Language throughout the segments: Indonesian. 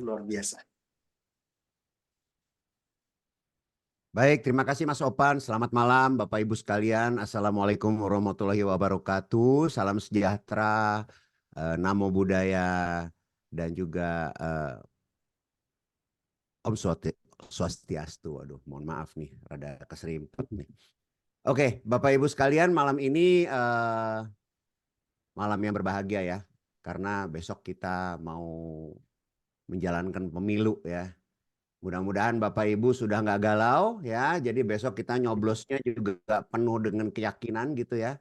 luar biasa. Baik, terima kasih Mas Opan. Selamat malam Bapak Ibu sekalian. Assalamualaikum warahmatullahi wabarakatuh. Salam sejahtera, namo buddhaya, dan juga Om Swastiastu. Waduh, mohon maaf nih, rada keserimpet nih. Oke, Bapak Ibu sekalian, malam ini malam yang berbahagia ya. Karena besok kita mau menjalankan pemilu ya. Mudah-mudahan Bapak Ibu sudah nggak galau ya. Jadi besok kita nyoblosnya juga penuh dengan keyakinan gitu ya.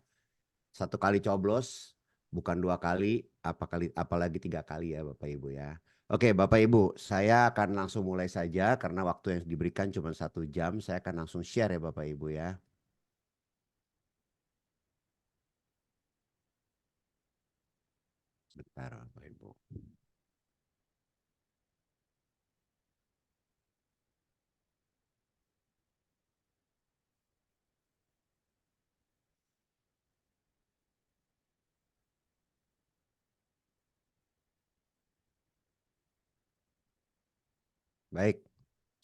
Satu kali coblos, bukan dua kali, apalagi tiga kali ya Bapak Ibu ya. Oke Bapak Ibu, saya akan langsung mulai saja karena waktu yang diberikan cuma 1 jam. Saya akan langsung share ya Bapak Ibu ya. Sebentar Bapak Ibu. Baik,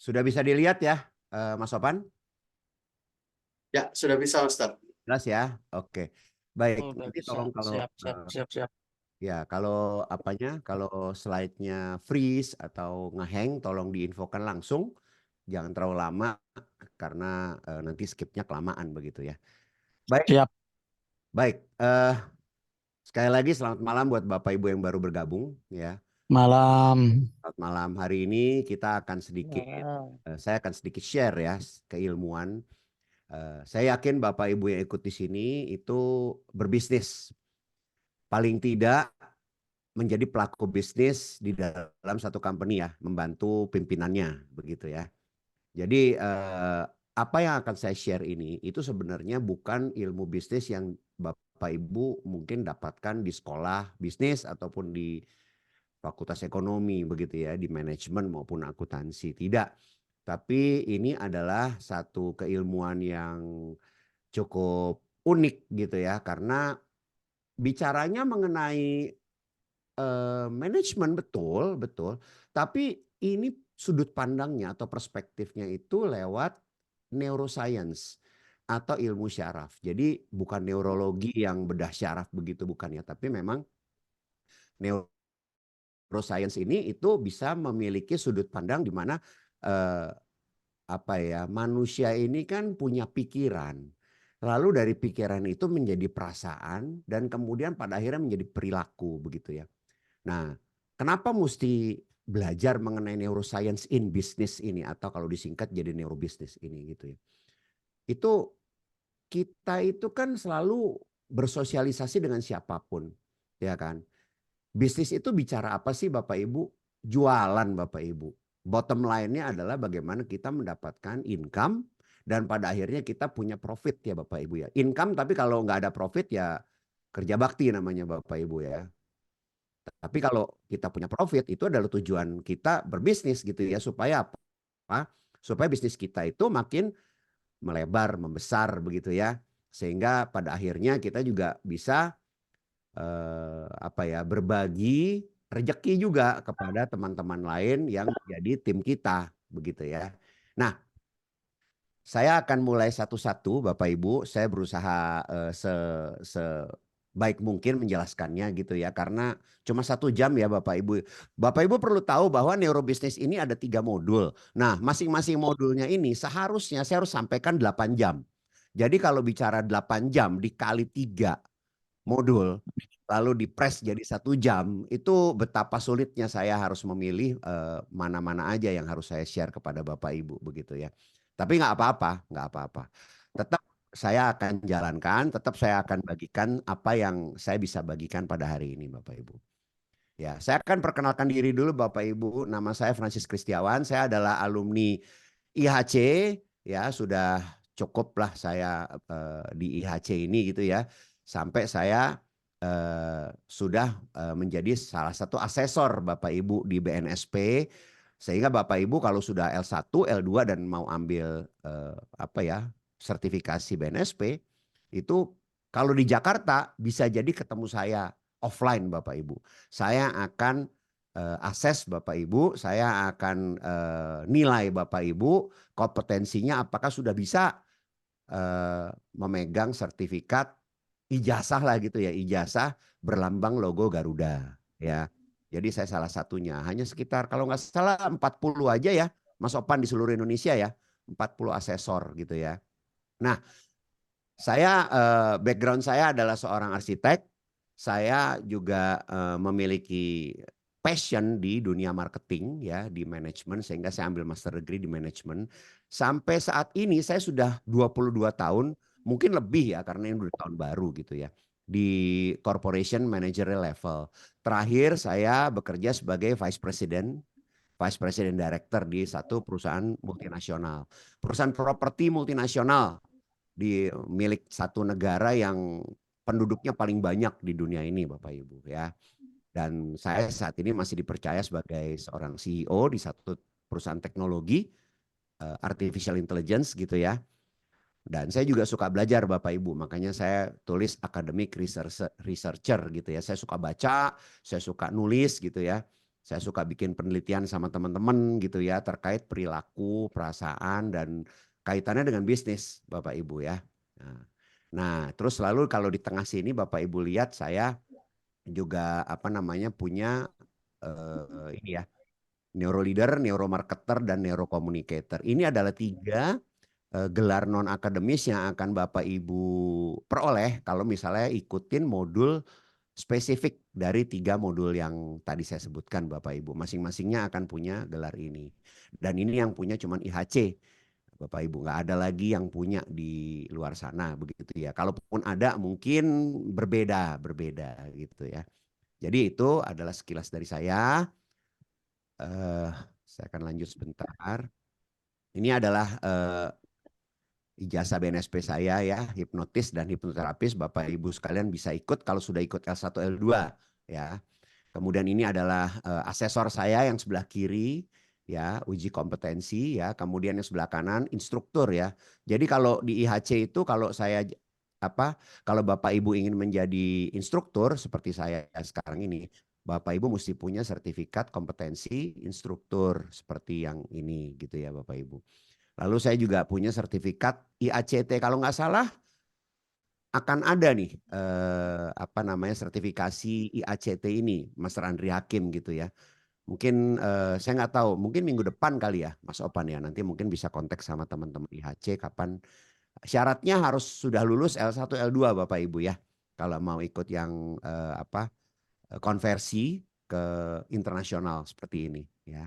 sudah bisa dilihat ya Mas Sopan? Ya, sudah bisa Ustaz. Jelas ya? Oke. Baik, Udah nanti bisa. tolong kalau Siap, siap, siap, siap. ya, kalau apanya, kalau slide-nya freeze atau ngehang, tolong diinfokan langsung. Jangan terlalu lama karena nanti skipnya kelamaan begitu ya. Baik, Siap. baik. Sekali lagi selamat malam buat Bapak Ibu yang baru bergabung ya. Malam. Selamat malam. Hari ini kita akan sedikit, saya akan sedikit share ya keilmuan. Saya yakin Bapak Ibu yang ikut di sini itu berbisnis. Paling tidak menjadi pelaku bisnis di dalam satu company ya, membantu pimpinannya begitu ya. Jadi apa yang akan saya share ini itu sebenarnya bukan ilmu bisnis yang Bapak Ibu mungkin dapatkan di sekolah bisnis ataupun di fakultas ekonomi begitu ya, di manajemen maupun akuntansi. Tidak. Tapi ini adalah satu keilmuan yang cukup unik gitu ya, karena bicaranya mengenai manajemen betul, betul. Tapi ini sudut pandangnya atau perspektifnya itu lewat neuroscience atau ilmu syaraf. Jadi bukan neurologi yang bedah syaraf begitu bukan ya, tapi memang neuroscience ini itu bisa memiliki sudut pandang di mana eh, apa ya, manusia ini kan punya pikiran. Lalu dari pikiran itu menjadi perasaan dan kemudian pada akhirnya menjadi perilaku begitu ya. Nah, kenapa mesti belajar mengenai neuroscience in business ini atau kalau disingkat jadi neurobisnis ini gitu ya. Itu kita itu kan selalu bersosialisasi dengan siapapun, ya kan? Bisnis itu bicara apa sih Bapak Ibu? Jualan Bapak Ibu. Bottom line-nya adalah bagaimana kita mendapatkan income dan pada akhirnya kita punya profit ya Bapak Ibu ya. Income tapi kalau nggak ada profit ya kerja bakti namanya Bapak Ibu ya. Tapi kalau kita punya profit itu adalah tujuan kita berbisnis gitu ya supaya apa? Supaya bisnis kita itu makin melebar, membesar begitu ya. Sehingga pada akhirnya kita juga bisa apa ya, berbagi rezeki juga kepada teman-teman lain yang menjadi tim kita begitu ya. Nah, saya akan mulai satu-satu, Bapak Ibu. Saya berusaha sebaik mungkin menjelaskannya gitu ya, karena cuma 1 jam ya, Bapak Ibu. Bapak Ibu perlu tahu bahwa neurobisnis ini ada 3 modul. Nah, masing-masing modulnya ini seharusnya saya harus sampaikan 8 jam. Jadi kalau bicara 8 jam dikali 3 modul, lalu dipres jadi 1 jam, itu betapa sulitnya saya harus memilih mana-mana aja yang harus saya share kepada Bapak Ibu begitu ya. Tapi nggak apa-apa, nggak apa-apa. Tetap saya akan jalankan, tetap saya akan bagikan apa yang saya bisa bagikan pada hari ini, Bapak Ibu. Ya, saya akan perkenalkan diri dulu, Bapak Ibu. Nama saya Francis Kristiawan. Saya adalah alumni IHC. Ya, sudah cukup lah saya di IHC ini gitu ya. Sampai saya sudah menjadi salah satu asesor Bapak Ibu di BNSP. Sehingga Bapak Ibu kalau sudah L1, L2 dan mau ambil apa ya, sertifikasi BNSP, itu kalau di Jakarta bisa jadi ketemu saya offline Bapak Ibu. Saya akan assess Bapak Ibu, saya akan nilai Bapak Ibu kompetensinya apakah sudah bisa memegang sertifikat ijazah lah gitu ya, ijazah berlambang logo Garuda ya. Jadi saya salah satunya, hanya sekitar kalau nggak salah 40 aja ya, Mas Opan di seluruh Indonesia ya, 40 asesor gitu ya. Nah, saya background saya adalah seorang arsitek. Saya juga memiliki passion di dunia marketing ya, di manajemen sehingga saya ambil master degree di manajemen. Sampai saat ini saya sudah 22 tahun, mungkin lebih ya karena ini udah tahun baru gitu ya, di corporation managerial level. Terakhir saya bekerja sebagai Vice President Director di satu perusahaan multinasional. Perusahaan properti multinasional di milik satu negara yang penduduknya paling banyak di dunia ini Bapak Ibu ya. Dan saya saat ini masih dipercaya sebagai seorang CEO di satu perusahaan teknologi artificial intelligence gitu ya. Dan saya juga suka belajar Bapak Ibu, makanya saya tulis academic researcher gitu ya. Saya suka baca, saya suka nulis gitu ya. Saya suka bikin penelitian sama teman-teman gitu ya terkait perilaku, perasaan dan kaitannya dengan bisnis Bapak Ibu ya. Nah, terus selalu kalau di tengah sini Bapak Ibu lihat saya juga apa namanya punya ini ya, neuroleader, neuromarketer dan neurocommunicator. Ini adalah 3 gelar non akademis yang akan Bapak Ibu peroleh kalau misalnya ikutin modul spesifik dari 3 modul yang tadi saya sebutkan Bapak Ibu. Masing-masingnya akan punya gelar ini. Dan ini yang punya cuman IHC. Bapak Ibu nggak ada lagi yang punya di luar sana begitu ya. Kalaupun ada mungkin berbeda gitu ya. Jadi itu adalah sekilas dari saya. Saya akan lanjut sebentar. Ini adalah ijazah BNSP saya ya, hipnotis dan hipnoterapis. Bapak Ibu sekalian bisa ikut kalau sudah ikut L1 L2 ya. Kemudian ini adalah asesor saya yang sebelah kiri ya, uji kompetensi ya. Kemudian yang sebelah kanan instruktur ya. Jadi kalau di IHC itu kalau saya kalau Bapak Ibu ingin menjadi instruktur seperti saya sekarang ini, Bapak Ibu mesti punya sertifikat kompetensi instruktur seperti yang ini gitu ya Bapak Ibu. Lalu saya juga punya sertifikat IACT kalau nggak salah akan ada nih apa namanya sertifikasi IACT ini Mas Andri Hakim gitu ya. Mungkin saya nggak tahu, mungkin minggu depan kali ya Mas Opan ya. Nanti mungkin bisa kontak sama teman-teman IHC kapan. Syaratnya harus sudah lulus L1 L2 Bapak Ibu ya. Kalau mau ikut yang konversi ke internasional seperti ini ya.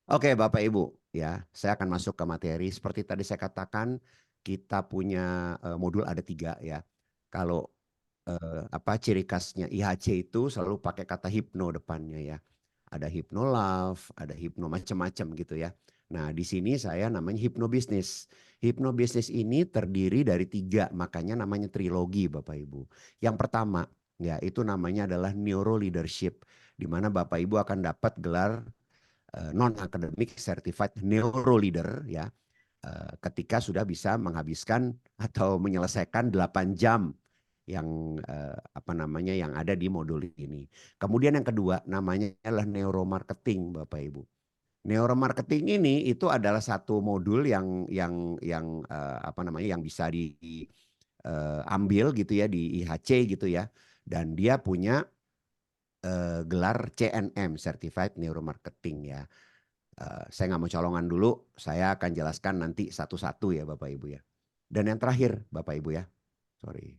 Oke Bapak Ibu ya, saya akan masuk ke materi. Seperti tadi saya katakan, kita punya modul ada 3 ya. Kalau ciri khasnya IHC itu selalu pakai kata hipno depannya ya. Ada hipno love, ada hipno macam-macam gitu ya. Nah di sini saya namanya hipno bisnis. Hipno bisnis ini terdiri dari 3, makanya namanya trilogi Bapak Ibu. Yang pertama ya itu namanya adalah neuro leadership, di mana Bapak Ibu akan dapat gelar non academic certified neuro leader ya, ketika sudah bisa menghabiskan atau menyelesaikan 8 jam yang yang ada di modul ini. Kemudian yang kedua namanya adalah neuromarketing Bapak Ibu. Neuromarketing ini itu adalah satu modul yang yang bisa diambil gitu ya di IHC gitu ya, dan dia punya gelar CNM Certified Neuromarketing ya. Saya nggak mau colongan dulu, saya akan jelaskan nanti satu-satu ya Bapak Ibu ya. Dan yang terakhir Bapak Ibu ya, sorry.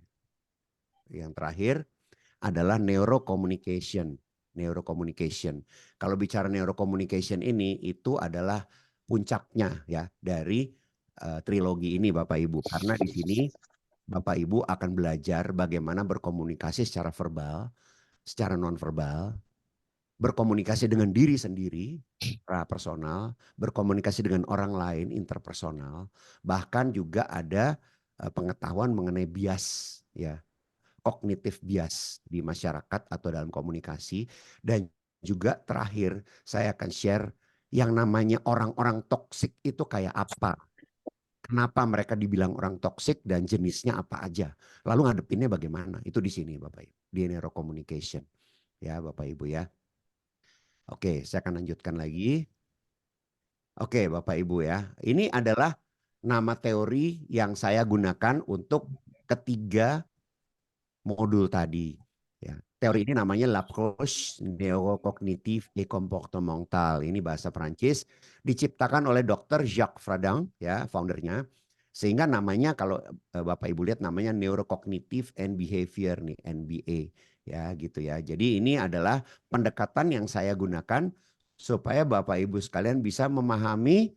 Yang terakhir adalah neurocommunication. Neurocommunication. Kalau bicara neurocommunication ini itu adalah puncaknya ya dari trilogi ini Bapak Ibu. Karena di sini Bapak Ibu akan belajar bagaimana berkomunikasi secara verbal, secara nonverbal, berkomunikasi dengan diri sendiri, personal, berkomunikasi dengan orang lain, interpersonal, bahkan juga ada pengetahuan mengenai bias, ya, kognitif bias di masyarakat atau dalam komunikasi, dan juga terakhir saya akan share yang namanya orang-orang toksik itu kayak apa, kenapa mereka dibilang orang toksik dan jenisnya apa aja, lalu ngadepinnya bagaimana, itu di sini Bapak Ibu, di neurocommunication, ya Bapak Ibu ya. Oke, saya akan lanjutkan lagi. Oke, Bapak Ibu ya. Ini adalah nama teori yang saya gunakan untuk ketiga modul tadi. Ya. Teori ini namanya l'approche neurocognitive et comportementale. Ini bahasa Perancis, diciptakan oleh Dr. Jacques Fradin, ya, foundernya. Sehingga namanya kalau Bapak Ibu lihat namanya Neurocognitive and Behavior nih, NBA, ya gitu ya. Jadi ini adalah pendekatan yang saya gunakan supaya Bapak Ibu sekalian bisa memahami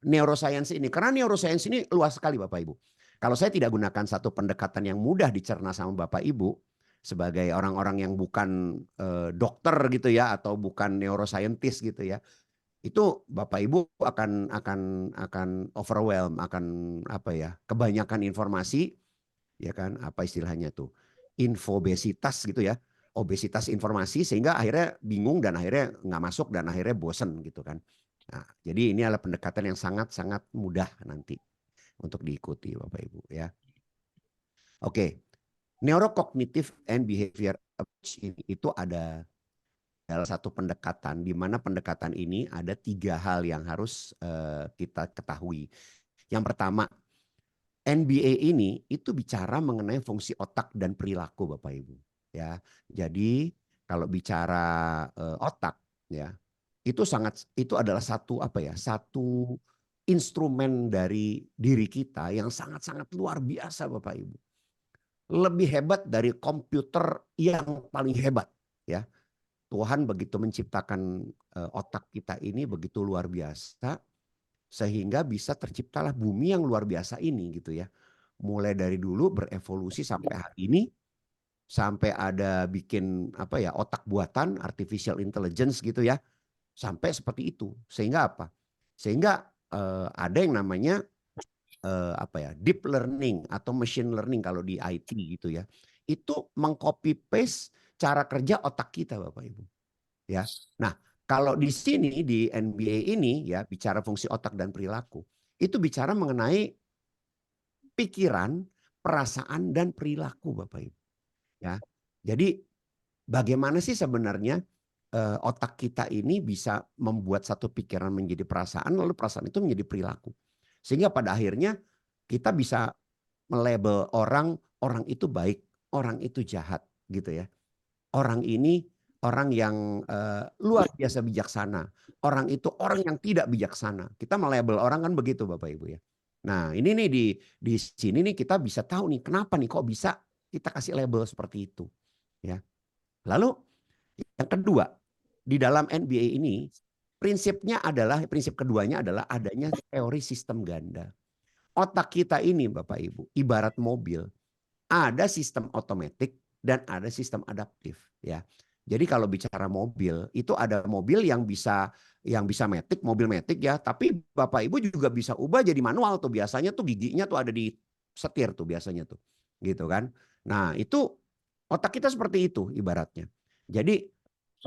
neuroscience ini. Karena neuroscience ini luas sekali Bapak Ibu. Kalau saya tidak gunakan satu pendekatan yang mudah dicerna sama Bapak Ibu sebagai orang-orang yang bukan dokter gitu ya atau bukan neuroscientist gitu ya. Itu Bapak Ibu akan overwhelm, akan apa ya, kebanyakan informasi ya kan, apa istilahnya tuh? Infobesitas gitu ya. Obesitas informasi sehingga akhirnya bingung dan akhirnya nggak masuk dan akhirnya bosen gitu kan. Nah, jadi ini adalah pendekatan yang sangat-sangat mudah nanti untuk diikuti Bapak Ibu ya. Oke, neurocognitive and behavior approach ini itu ada dalam satu pendekatan di mana pendekatan ini ada 3 hal yang harus kita ketahui. Yang pertama, NBA ini itu bicara mengenai fungsi otak dan perilaku Bapak Ibu ya. Jadi kalau bicara otak ya, itu adalah satu apa ya? Satu instrumen dari diri kita yang sangat-sangat luar biasa Bapak Ibu. Lebih hebat dari komputer yang paling hebat ya. Tuhan begitu menciptakan otak kita ini begitu luar biasa sehingga bisa terciptalah bumi yang luar biasa ini gitu ya. Mulai dari dulu berevolusi sampai hari ini sampai ada bikin apa ya otak buatan artificial intelligence gitu ya. Sampai seperti itu. Sehingga apa? Sehingga ada yang namanya apa ya deep learning atau machine learning kalau di IT gitu ya. Itu mengcopy paste cara kerja otak kita Bapak Ibu. Ya. Nah, kalau di sini di NBA ini ya bicara fungsi otak dan perilaku, itu bicara mengenai pikiran, perasaan dan perilaku Bapak Ibu. Ya. Jadi bagaimana sih sebenarnya otak kita ini bisa membuat satu pikiran menjadi perasaan, lalu perasaan itu menjadi perilaku. Sehingga pada akhirnya kita bisa melabel orang, orang itu baik, orang itu jahat gitu ya. Orang ini orang yang luar biasa bijaksana. Orang itu orang yang tidak bijaksana. Kita melabel orang kan begitu Bapak Ibu ya. Nah ini nih di sini nih kita bisa tahu nih kenapa nih kok bisa kita kasih label seperti itu. Ya. Lalu yang kedua di dalam NBA ini prinsip keduanya adalah adanya teori sistem ganda. Otak kita ini Bapak Ibu ibarat mobil. Ada sistem otomatis dan ada sistem adaptif ya. Jadi kalau bicara mobil itu ada mobil yang bisa matic, mobil matic ya, tapi Bapak Ibu juga bisa ubah jadi manual tuh biasanya tuh giginya tuh ada di setir tuh biasanya tuh. Gitu kan. Nah, itu otak kita seperti itu ibaratnya. Jadi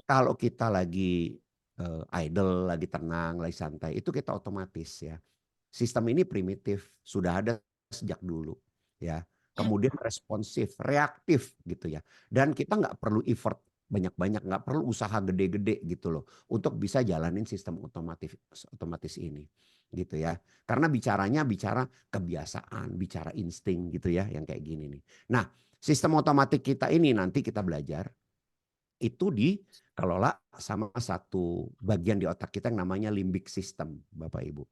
kalau kita lagi idle, lagi tenang, lagi santai, itu kita otomatis ya. Sistem ini primitif, sudah ada sejak dulu ya. Kemudian responsif, reaktif gitu ya. Dan kita nggak perlu effort banyak-banyak, nggak perlu usaha gede-gede gitu loh untuk bisa jalanin sistem otomatis ini gitu ya. Karena bicara kebiasaan, bicara insting gitu ya, yang kayak gini nih. Nah, sistem otomatis kita ini nanti kita belajar itu dikelola sama satu bagian di otak kita yang namanya limbic system, Bapak Ibu.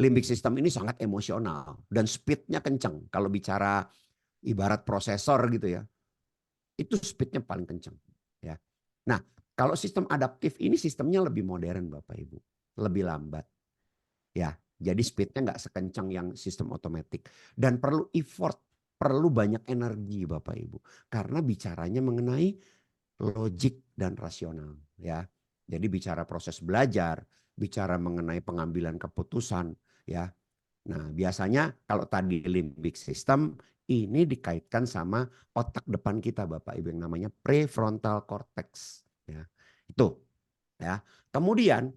Limbic system ini sangat emosional dan speednya kencang. Kalau bicara ibarat prosesor gitu ya, itu speednya paling kencang. Ya. Nah, kalau sistem adaptif ini sistemnya lebih modern Bapak Ibu, lebih lambat. Ya, jadi speednya nggak sekencang yang sistem otomatis dan perlu effort, perlu banyak energi Bapak Ibu, karena bicaranya mengenai logik dan rasional. Ya, jadi bicara proses belajar, bicara mengenai pengambilan keputusan, ya. Nah, biasanya kalau tadi limbic system ini dikaitkan sama otak depan kita Bapak Ibu yang namanya prefrontal cortex ya. Itu ya. Kemudian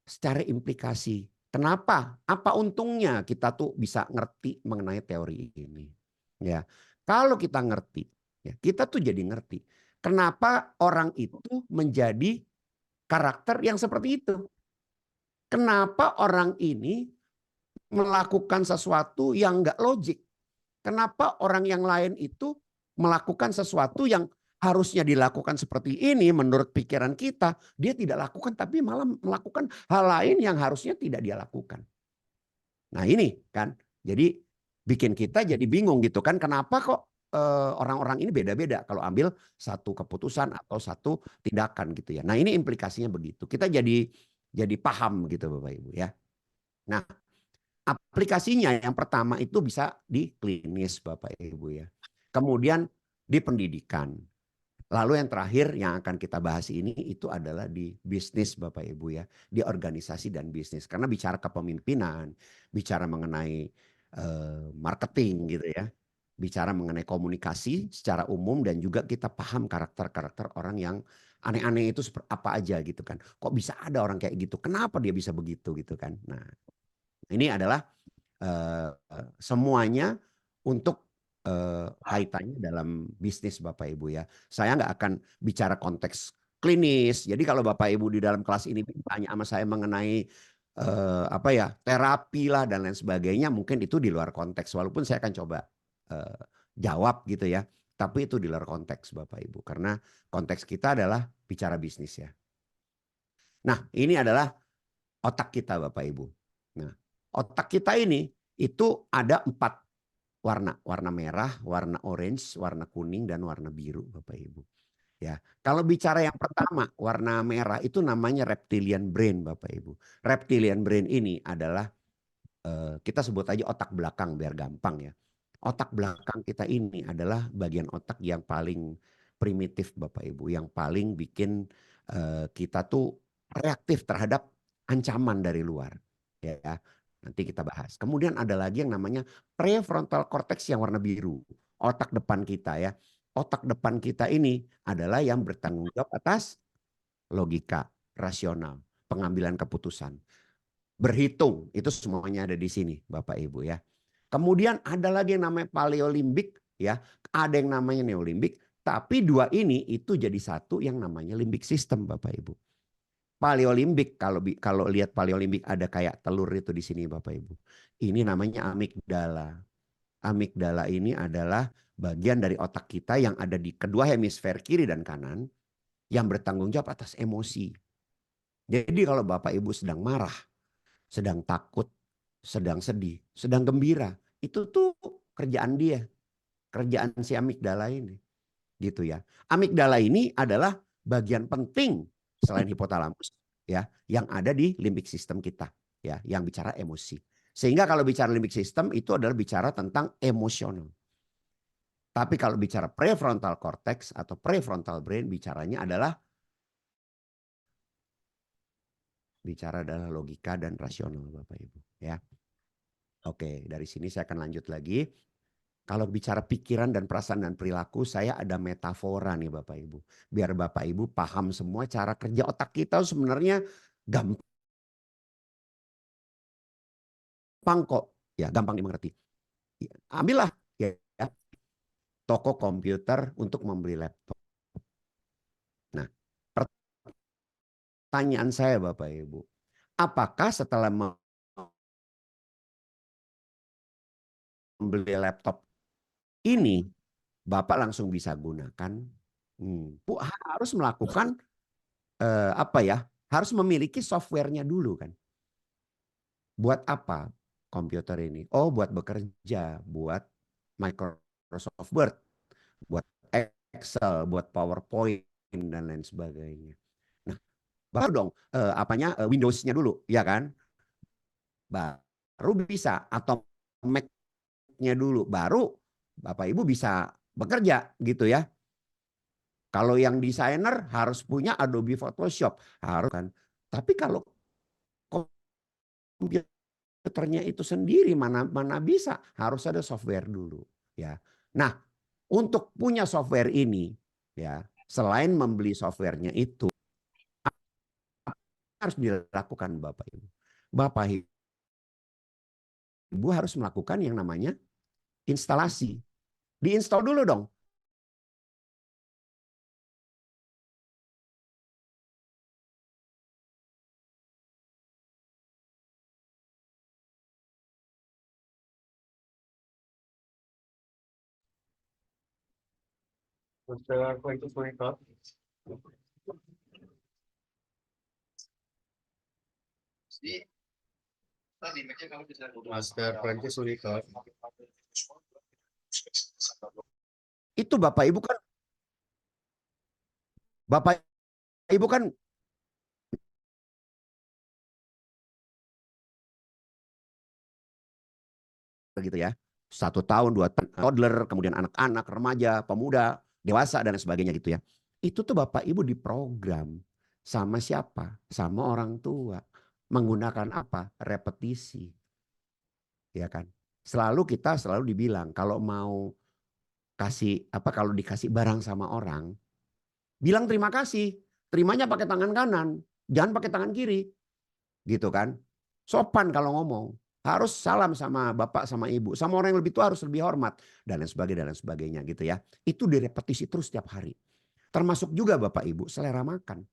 secara implikasi, kenapa? Apa untungnya kita tuh bisa ngerti mengenai teori ini? Ya. Kalau kita ngerti, ya, kita tuh jadi ngerti kenapa orang itu menjadi karakter yang seperti itu. Kenapa orang ini melakukan sesuatu yang nggak logik? Kenapa orang yang lain itu melakukan sesuatu yang harusnya dilakukan seperti ini menurut pikiran kita, dia tidak lakukan tapi malah melakukan hal lain yang harusnya tidak dia lakukan. Nah ini kan, jadi bikin kita jadi bingung gitu kan, kenapa kok orang-orang ini beda-beda kalau ambil satu keputusan atau satu tindakan gitu ya. Nah ini implikasinya begitu. Kita jadi paham gitu Bapak Ibu ya. Nah aplikasinya yang pertama itu bisa di klinis Bapak Ibu ya. Kemudian di pendidikan. Lalu yang terakhir yang akan kita bahas ini itu adalah di bisnis Bapak Ibu ya. Di organisasi dan bisnis. Karena bicara kepemimpinan, bicara mengenai marketing gitu ya. Bicara mengenai komunikasi secara umum dan juga kita paham karakter-karakter orang yang aneh-aneh itu seperti apa aja gitu kan. Kok bisa ada orang kayak gitu? Kenapa dia bisa begitu gitu kan. Nah ini adalah semuanya untuk kaitannya dalam bisnis Bapak Ibu ya. Saya nggak akan bicara konteks klinis. Jadi kalau Bapak Ibu di dalam kelas ini tanya sama saya mengenai apa ya terapi lah dan lain sebagainya, mungkin itu di luar konteks. Walaupun saya akan coba jawab gitu ya. Tapi itu di luar konteks Bapak Ibu. Karena konteks kita adalah bicara bisnis ya. Nah ini adalah otak kita Bapak Ibu. Nah otak kita ini itu ada 4 warna. Warna merah, warna orange, warna kuning, dan warna biru Bapak Ibu. Ya, kalau bicara yang pertama warna merah itu namanya reptilian brain Bapak Ibu. Reptilian brain ini adalah kita sebut aja otak belakang biar gampang ya. Otak belakang kita ini adalah bagian otak yang paling primitif Bapak Ibu, yang paling bikin kita tuh reaktif terhadap ancaman dari luar. Ya, nanti kita bahas. Kemudian ada lagi yang namanya prefrontal cortex yang warna biru, otak depan kita ya. Otak depan kita ini adalah yang bertanggung jawab atas logika, rasional, pengambilan keputusan. Berhitung, itu semuanya ada di sini Bapak Ibu ya. Kemudian ada lagi yang namanya paleolimbik ya, ada yang namanya neolimbik, tapi dua ini itu jadi satu yang namanya limbik system Bapak Ibu. Paleolimbik kalau lihat paleolimbik ada kayak telur itu di sini Bapak Ibu. Ini namanya amigdala. Amigdala ini adalah bagian dari otak kita yang ada di kedua hemisfer kiri dan kanan yang bertanggung jawab atas emosi. Jadi kalau Bapak Ibu sedang marah, sedang takut, sedang sedih, sedang gembira, itu tuh kerjaan dia, kerjaan si amigdala ini, gitu ya. Amigdala ini adalah bagian penting selain hipotalamus, ya, yang ada di limbik sistem kita, ya, yang bicara emosi. Sehingga kalau bicara limbik sistem itu adalah bicara tentang emosional. Tapi kalau bicara prefrontal cortex atau prefrontal brain bicaranya adalah logika dan rasional Bapak Ibu ya. Oke, dari sini saya akan lanjut lagi. Kalau bicara pikiran dan perasaan dan perilaku, saya ada metafora nih Bapak Ibu. Biar Bapak Ibu paham semua cara kerja otak kita sebenarnya gampang kok. Ya, gampang dimengerti. Ambillah ya, toko komputer untuk membeli laptop. Nah, pertanyaan saya Bapak Ibu, apakah setelah membeli laptop ini Bapak langsung bisa gunakan? Bu harus melakukan apa ya? Harus memiliki softwarenya dulu kan. Buat apa komputer ini? Oh, buat bekerja, buat Microsoft Word, buat Excel, buat PowerPoint dan lain sebagainya. Nah, baru dong Windows-nya dulu, ya kan? Baru bisa atau Mac-nya dulu, baru Bapak Ibu bisa bekerja gitu ya. Kalau yang desainer harus punya Adobe Photoshop, harus kan. Tapi kalau komputernya itu sendiri mana bisa, harus ada software dulu ya. Nah, untuk punya software ini ya, selain membeli softwarenya itu harus dilakukan Bapak Ibu. Bapak Ibu harus melakukan yang namanya instalasi. Diinstal dulu dong. Master Prancis Unicode. Itu Bapak Ibu kan gitu ya. 1 tahun, 2 tahun, toddler, kemudian anak-anak, remaja, pemuda, dewasa dan sebagainya gitu ya. Itu tuh Bapak Ibu diprogram sama siapa? Sama orang tua. Menggunakan apa? Repetisi. Ya kan? Kita selalu dibilang kalau mau kalau dikasih barang sama orang, bilang terima kasih. Terimanya pakai tangan kanan, jangan pakai tangan kiri. Gitu kan? Sopan kalau ngomong. Harus salam sama bapak sama ibu. Sama orang yang lebih tua harus lebih hormat. Dan lain sebagainya gitu ya. Itu direpetisi terus setiap hari. Termasuk juga bapak ibu selera makan.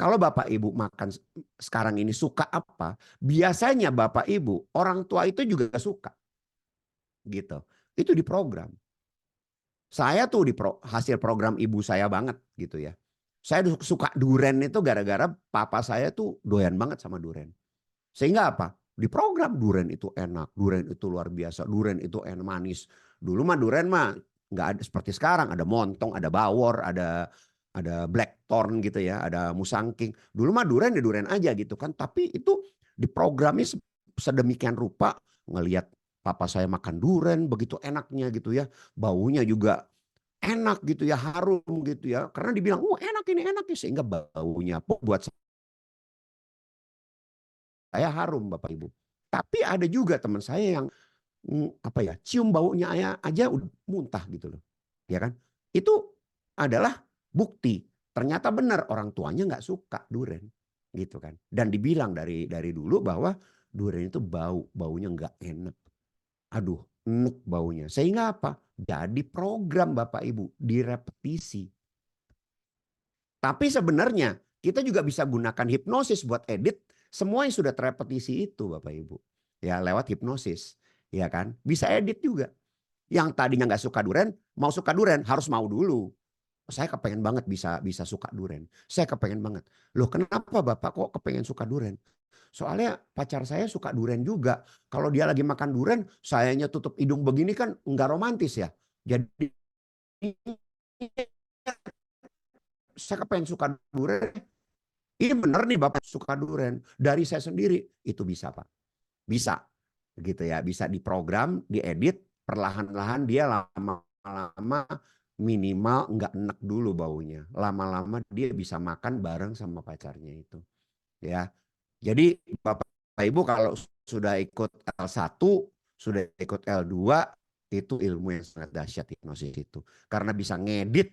Kalau bapak ibu makan sekarang ini suka apa. Biasanya bapak ibu orang tua itu juga suka. Gitu. Itu diprogram. Saya tuh hasil program ibu saya banget gitu ya. Saya suka duren itu gara-gara papa saya tuh doyan banget sama duren. Sehingga apa? Di program duren itu enak, duren itu luar biasa, duren itu enak manis. Dulu mah duren mah nggak ada seperti sekarang, ada montong, ada bawor, ada blackthorn gitu ya, ada musangking. Dulu mah duren ya duren aja gitu kan. Tapi itu diprogramnya sedemikian rupa, ngelihat papa saya makan duren begitu enaknya gitu ya, baunya juga enak gitu ya, harum gitu ya. Karena dibilang, enak ini enak ya, sehingga baunya buat saya harum Bapak Ibu. Tapi ada juga teman saya yang cium baunya aja udah muntah gitu loh. Ya kan? Itu adalah bukti. Ternyata benar orang tuanya nggak suka duren gitu kan. Dan dibilang dari dulu bahwa duren itu baunya nggak enak. Aduh, enak baunya. Sehingga apa? Jadi program Bapak Ibu direpetisi. Tapi sebenarnya kita juga bisa gunakan hipnosis buat edit semua yang sudah terrepetisi itu Bapak Ibu. Ya lewat hipnosis. Ya kan? Bisa edit juga. Yang tadinya nggak suka duren, mau suka duren harus mau dulu. Saya kepengen banget bisa suka duren. Saya kepengen banget. Loh kenapa Bapak kok kepengen suka duren? Soalnya pacar saya suka duren juga. Kalau dia lagi makan duren, sayanya tutup hidung begini kan nggak romantis ya. Jadi saya kepengen suka duren. Ini benar nih Bapak suka duren. Dari saya sendiri itu bisa Pak. Bisa gitu ya. Bisa diprogram, diedit. Perlahan-lahan dia lama-lama minimal nggak enak dulu baunya. Lama-lama dia bisa makan bareng sama pacarnya itu. Ya. Jadi Bapak Ibu kalau sudah ikut L1, sudah ikut L2, itu ilmu yang sangat dahsyat hipnosis itu. Karena bisa ngedit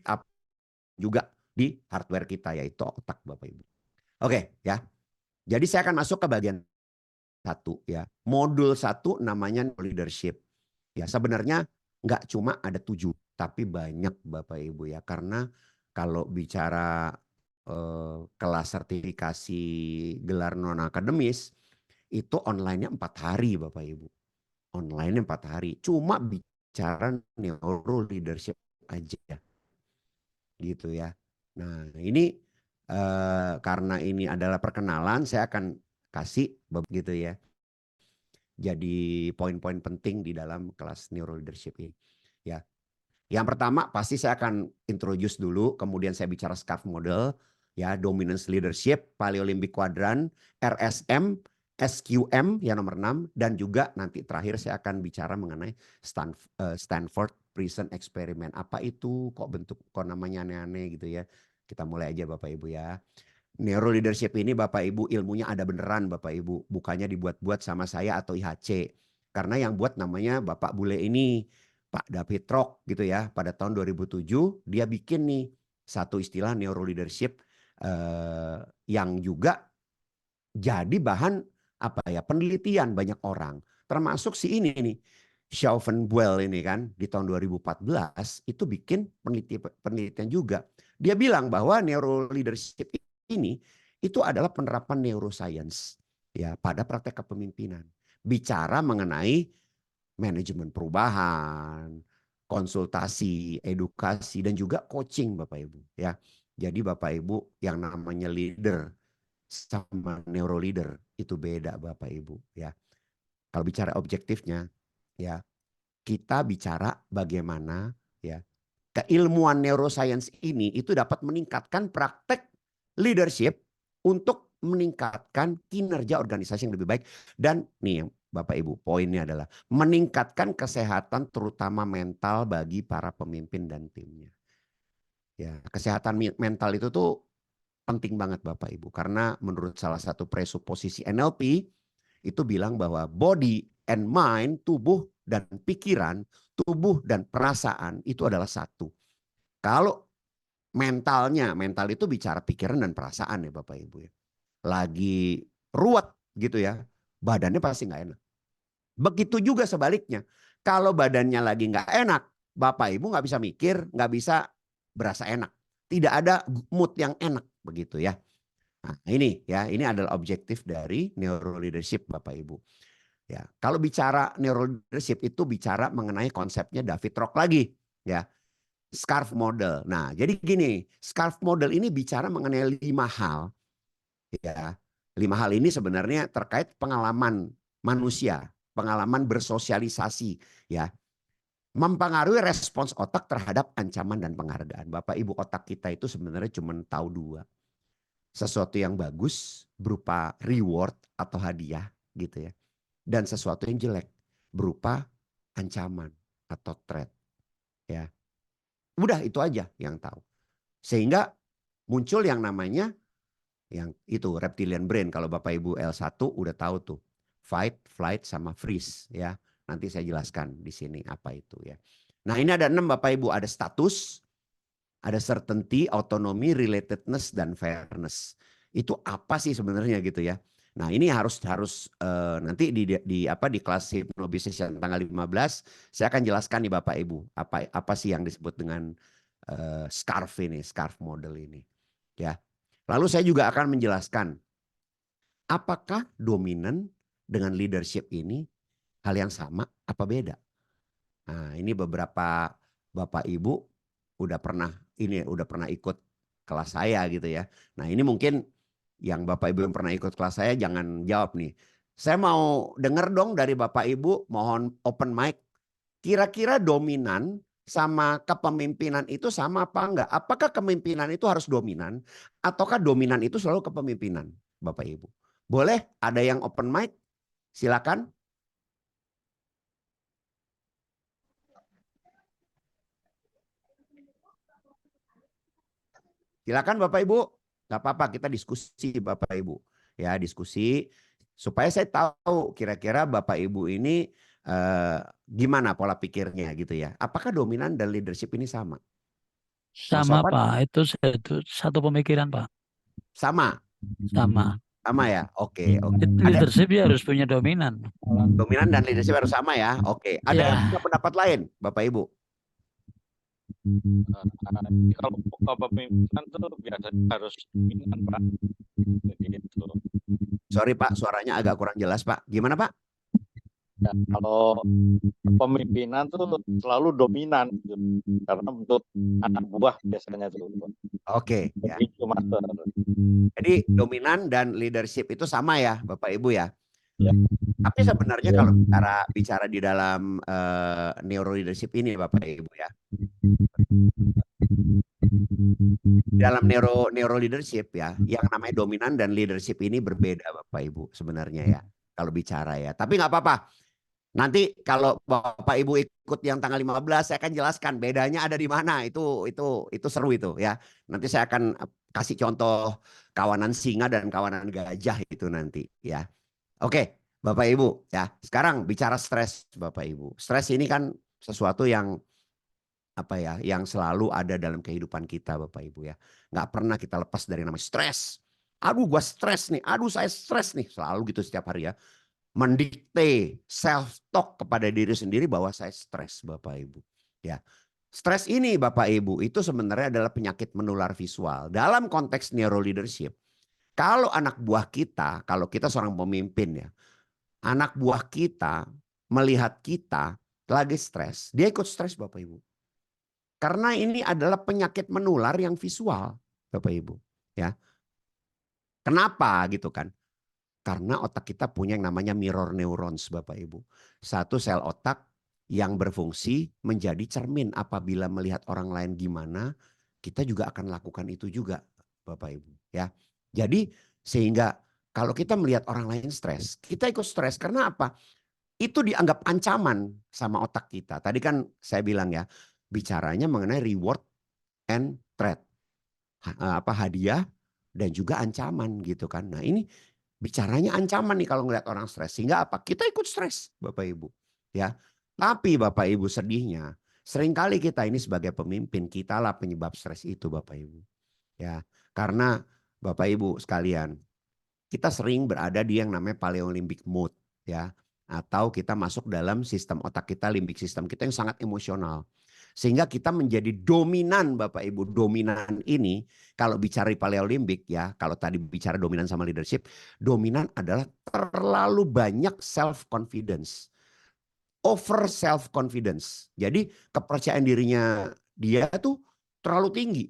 juga di hardware kita yaitu otak Bapak Ibu. Oke ya. Jadi saya akan masuk ke bagian 1 ya. Modul 1 namanya leadership. Ya sebenarnya nggak cuma ada 7, tapi banyak Bapak Ibu ya. Karena kalau bicara kelas sertifikasi gelar non akademis itu online-nya 4 hari Bapak Ibu. Online-nya 4 hari. Cuma bicara neuro leadership aja. Gitu ya. Nah ini karena ini adalah perkenalan, saya akan kasih begitu ya. Jadi poin-poin penting di dalam kelas neuro leadership ini. Ya. Yang pertama pasti saya akan introduce dulu, kemudian saya bicara SCAF model, ya dominance leadership, Paleolympic Quadrant, RSM, SQM yang nomor 6, dan juga nanti terakhir saya akan bicara mengenai Stanford Prison Experiment. Apa itu? Kok namanya aneh-aneh gitu ya. Kita mulai aja Bapak Ibu ya. Neuro leadership ini Bapak Ibu ilmunya ada beneran Bapak Ibu. Bukannya dibuat-buat sama saya atau IHC. Karena yang buat namanya Bapak Bule ini. Pak David Rock gitu ya. Pada tahun 2007 dia bikin nih satu istilah neuro leadership yang juga jadi bahan penelitian banyak orang. Termasuk si ini nih. Xiao-Fen Buell ini kan di tahun 2014 itu bikin penelitian juga. Dia bilang bahwa neuro leadership ini itu adalah penerapan neuroscience ya pada praktek kepemimpinan. Bicara mengenai manajemen perubahan, konsultasi, edukasi, dan juga coaching Bapak Ibu ya. Jadi Bapak Ibu yang namanya leader sama neuro leader itu beda Bapak Ibu ya. Kalau bicara objektifnya ya, kita bicara bagaimana ya keilmuan neuroscience ini itu dapat meningkatkan praktek leadership untuk meningkatkan kinerja organisasi yang lebih baik. Dan nih Bapak Ibu, poinnya adalah meningkatkan kesehatan terutama mental bagi para pemimpin dan timnya. Ya, kesehatan mental itu tuh penting banget Bapak Ibu, karena menurut salah satu presuposisi NLP itu bilang bahwa body and mind, tubuh dan pikiran, tubuh dan perasaan itu adalah satu. Kalau mental itu bicara pikiran dan perasaan ya Bapak Ibu ya. Lagi ruwet gitu ya, badannya pasti nggak enak. Begitu juga sebaliknya. Kalau badannya lagi nggak enak, Bapak Ibu nggak bisa mikir, nggak bisa berasa enak. Tidak ada mood yang enak begitu ya. Nah, ini ya, ini adalah objektif dari neuro leadership Bapak Ibu. Ya, kalau bicara neuro leadership itu bicara mengenai konsepnya David Rock lagi ya. Scarf model. Nah, jadi gini, scarf model ini bicara mengenai 5 hal ya. 5 hal ini sebenarnya terkait pengalaman manusia, pengalaman bersosialisasi ya. Mempengaruhi respons otak terhadap ancaman dan penghargaan. Bapak Ibu, otak kita itu sebenarnya cuma tahu 2. Sesuatu yang bagus berupa reward atau hadiah gitu ya. Dan sesuatu yang jelek berupa ancaman atau threat ya. Udah itu aja yang tahu. Sehingga muncul yang namanya yang itu reptilian brain. Kalau Bapak Ibu L1 udah tahu tuh. Fight, flight sama freeze ya. Nanti saya jelaskan di sini apa itu ya. Nah, ini ada 6 Bapak Ibu, ada status, ada certainty, autonomy, relatedness dan fairness. Itu apa sih sebenarnya gitu ya. Nah, ini harus nanti di kelas Hypnosis yang tanggal 15 saya akan jelaskan nih Bapak Ibu apa sih yang disebut dengan scarf model ini ya. Lalu saya juga akan menjelaskan apakah dominan dengan leadership ini hal yang sama apa beda. Nah, ini beberapa Bapak Ibu udah pernah ikut kelas saya gitu ya. Nah, ini mungkin yang Bapak Ibu yang pernah ikut kelas saya jangan jawab nih. Saya mau dengar dong dari Bapak Ibu, mohon open mic. Kira-kira dominan sama kepemimpinan itu sama apa enggak? Apakah kepemimpinan itu harus dominan ataukah dominan itu selalu kepemimpinan, Bapak Ibu? Boleh ada yang open mic? Silakan. Silakan Bapak Ibu. Gak apa-apa, kita diskusi Bapak Ibu. Ya, diskusi supaya saya tahu kira-kira Bapak Ibu ini gimana pola pikirnya gitu ya. Apakah dominan dan leadership ini sama? Mas Sama Sofan? Pak, itu satu pemikiran Pak, Sama. sama. Sama ya? Oke, oke. Ada Leadership ya harus punya dominan. dominan dan leadership harus sama ya? Oke. Ada yang punya Ya, pendapat lain, Bapak Ibu? Kalau kepemimpinan tuh biasanya harus dominan Pak, begitu. Sorry Pak, suaranya agak kurang jelas Pak. Gimana Pak? Ya, kalau kepemimpinan tuh selalu dominan, gitu. Karena untuk anak buah biasanya tuh. Oke, ya. Begitu Master. Jadi dominan dan leadership itu sama ya, Bapak Ibu ya. Ya. Tapi sebenarnya kalau bicara di dalam neuro leadership ini Bapak Ibu ya. Dalam neuro leadership ya, yang namanya dominan dan leadership ini berbeda Bapak Ibu sebenarnya ya. Kalau bicara ya. Tapi nggak apa-apa. Nanti kalau Bapak Ibu ikut yang tanggal 15 saya akan jelaskan bedanya ada di mana. Itu seru itu ya. Nanti saya akan kasih contoh kawanan singa dan kawanan gajah itu nanti ya. Oke, Bapak Ibu ya. Sekarang bicara stres Bapak Ibu. Stres ini kan sesuatu yang apa ya, yang selalu ada dalam kehidupan kita Bapak Ibu ya. Nggak pernah kita lepas dari namanya stres. Aduh gua stres nih, aduh saya stres nih. Selalu gitu setiap hari ya. Mendikte self talk kepada diri sendiri bahwa saya stres Bapak Ibu. Ya. Stres ini Bapak Ibu itu sebenarnya adalah penyakit menular visual. Dalam konteks neuro leadership, kalau anak buah kita, kalau kita seorang pemimpin ya, anak buah kita melihat kita lagi stres, dia ikut stres Bapak Ibu. Karena ini adalah penyakit menular yang visual Bapak Ibu. Ya. Kenapa gitu kan? Karena otak kita punya yang namanya mirror neurons Bapak Ibu. Satu sel otak yang berfungsi menjadi cermin apabila melihat orang lain gimana, kita juga akan lakukan itu juga Bapak Ibu. Ya. Jadi sehingga kalau kita melihat orang lain stres, kita ikut stres karena apa? Itu dianggap ancaman sama otak kita. Tadi kan saya bilang ya, bicaranya mengenai reward and threat. Hadiah dan juga ancaman gitu kan. Nah ini bicaranya ancaman nih kalau ngeliat orang stres. Sehingga apa? Kita ikut stres Bapak Ibu. Ya. Tapi Bapak Ibu sedihnya, seringkali kita ini sebagai pemimpin, kitalah penyebab stres itu Bapak Ibu. Ya. Karena Bapak Ibu sekalian, kita sering berada di yang namanya paleolimbic mode. Ya. Atau kita masuk dalam sistem otak kita, limbic system kita yang sangat emosional. Sehingga kita menjadi dominan Bapak Ibu. Dominan ini kalau bicara paleolimbik ya, kalau tadi bicara dominan sama leadership, dominan adalah terlalu banyak self confidence. Over self confidence. Jadi kepercayaan dirinya dia tuh terlalu tinggi.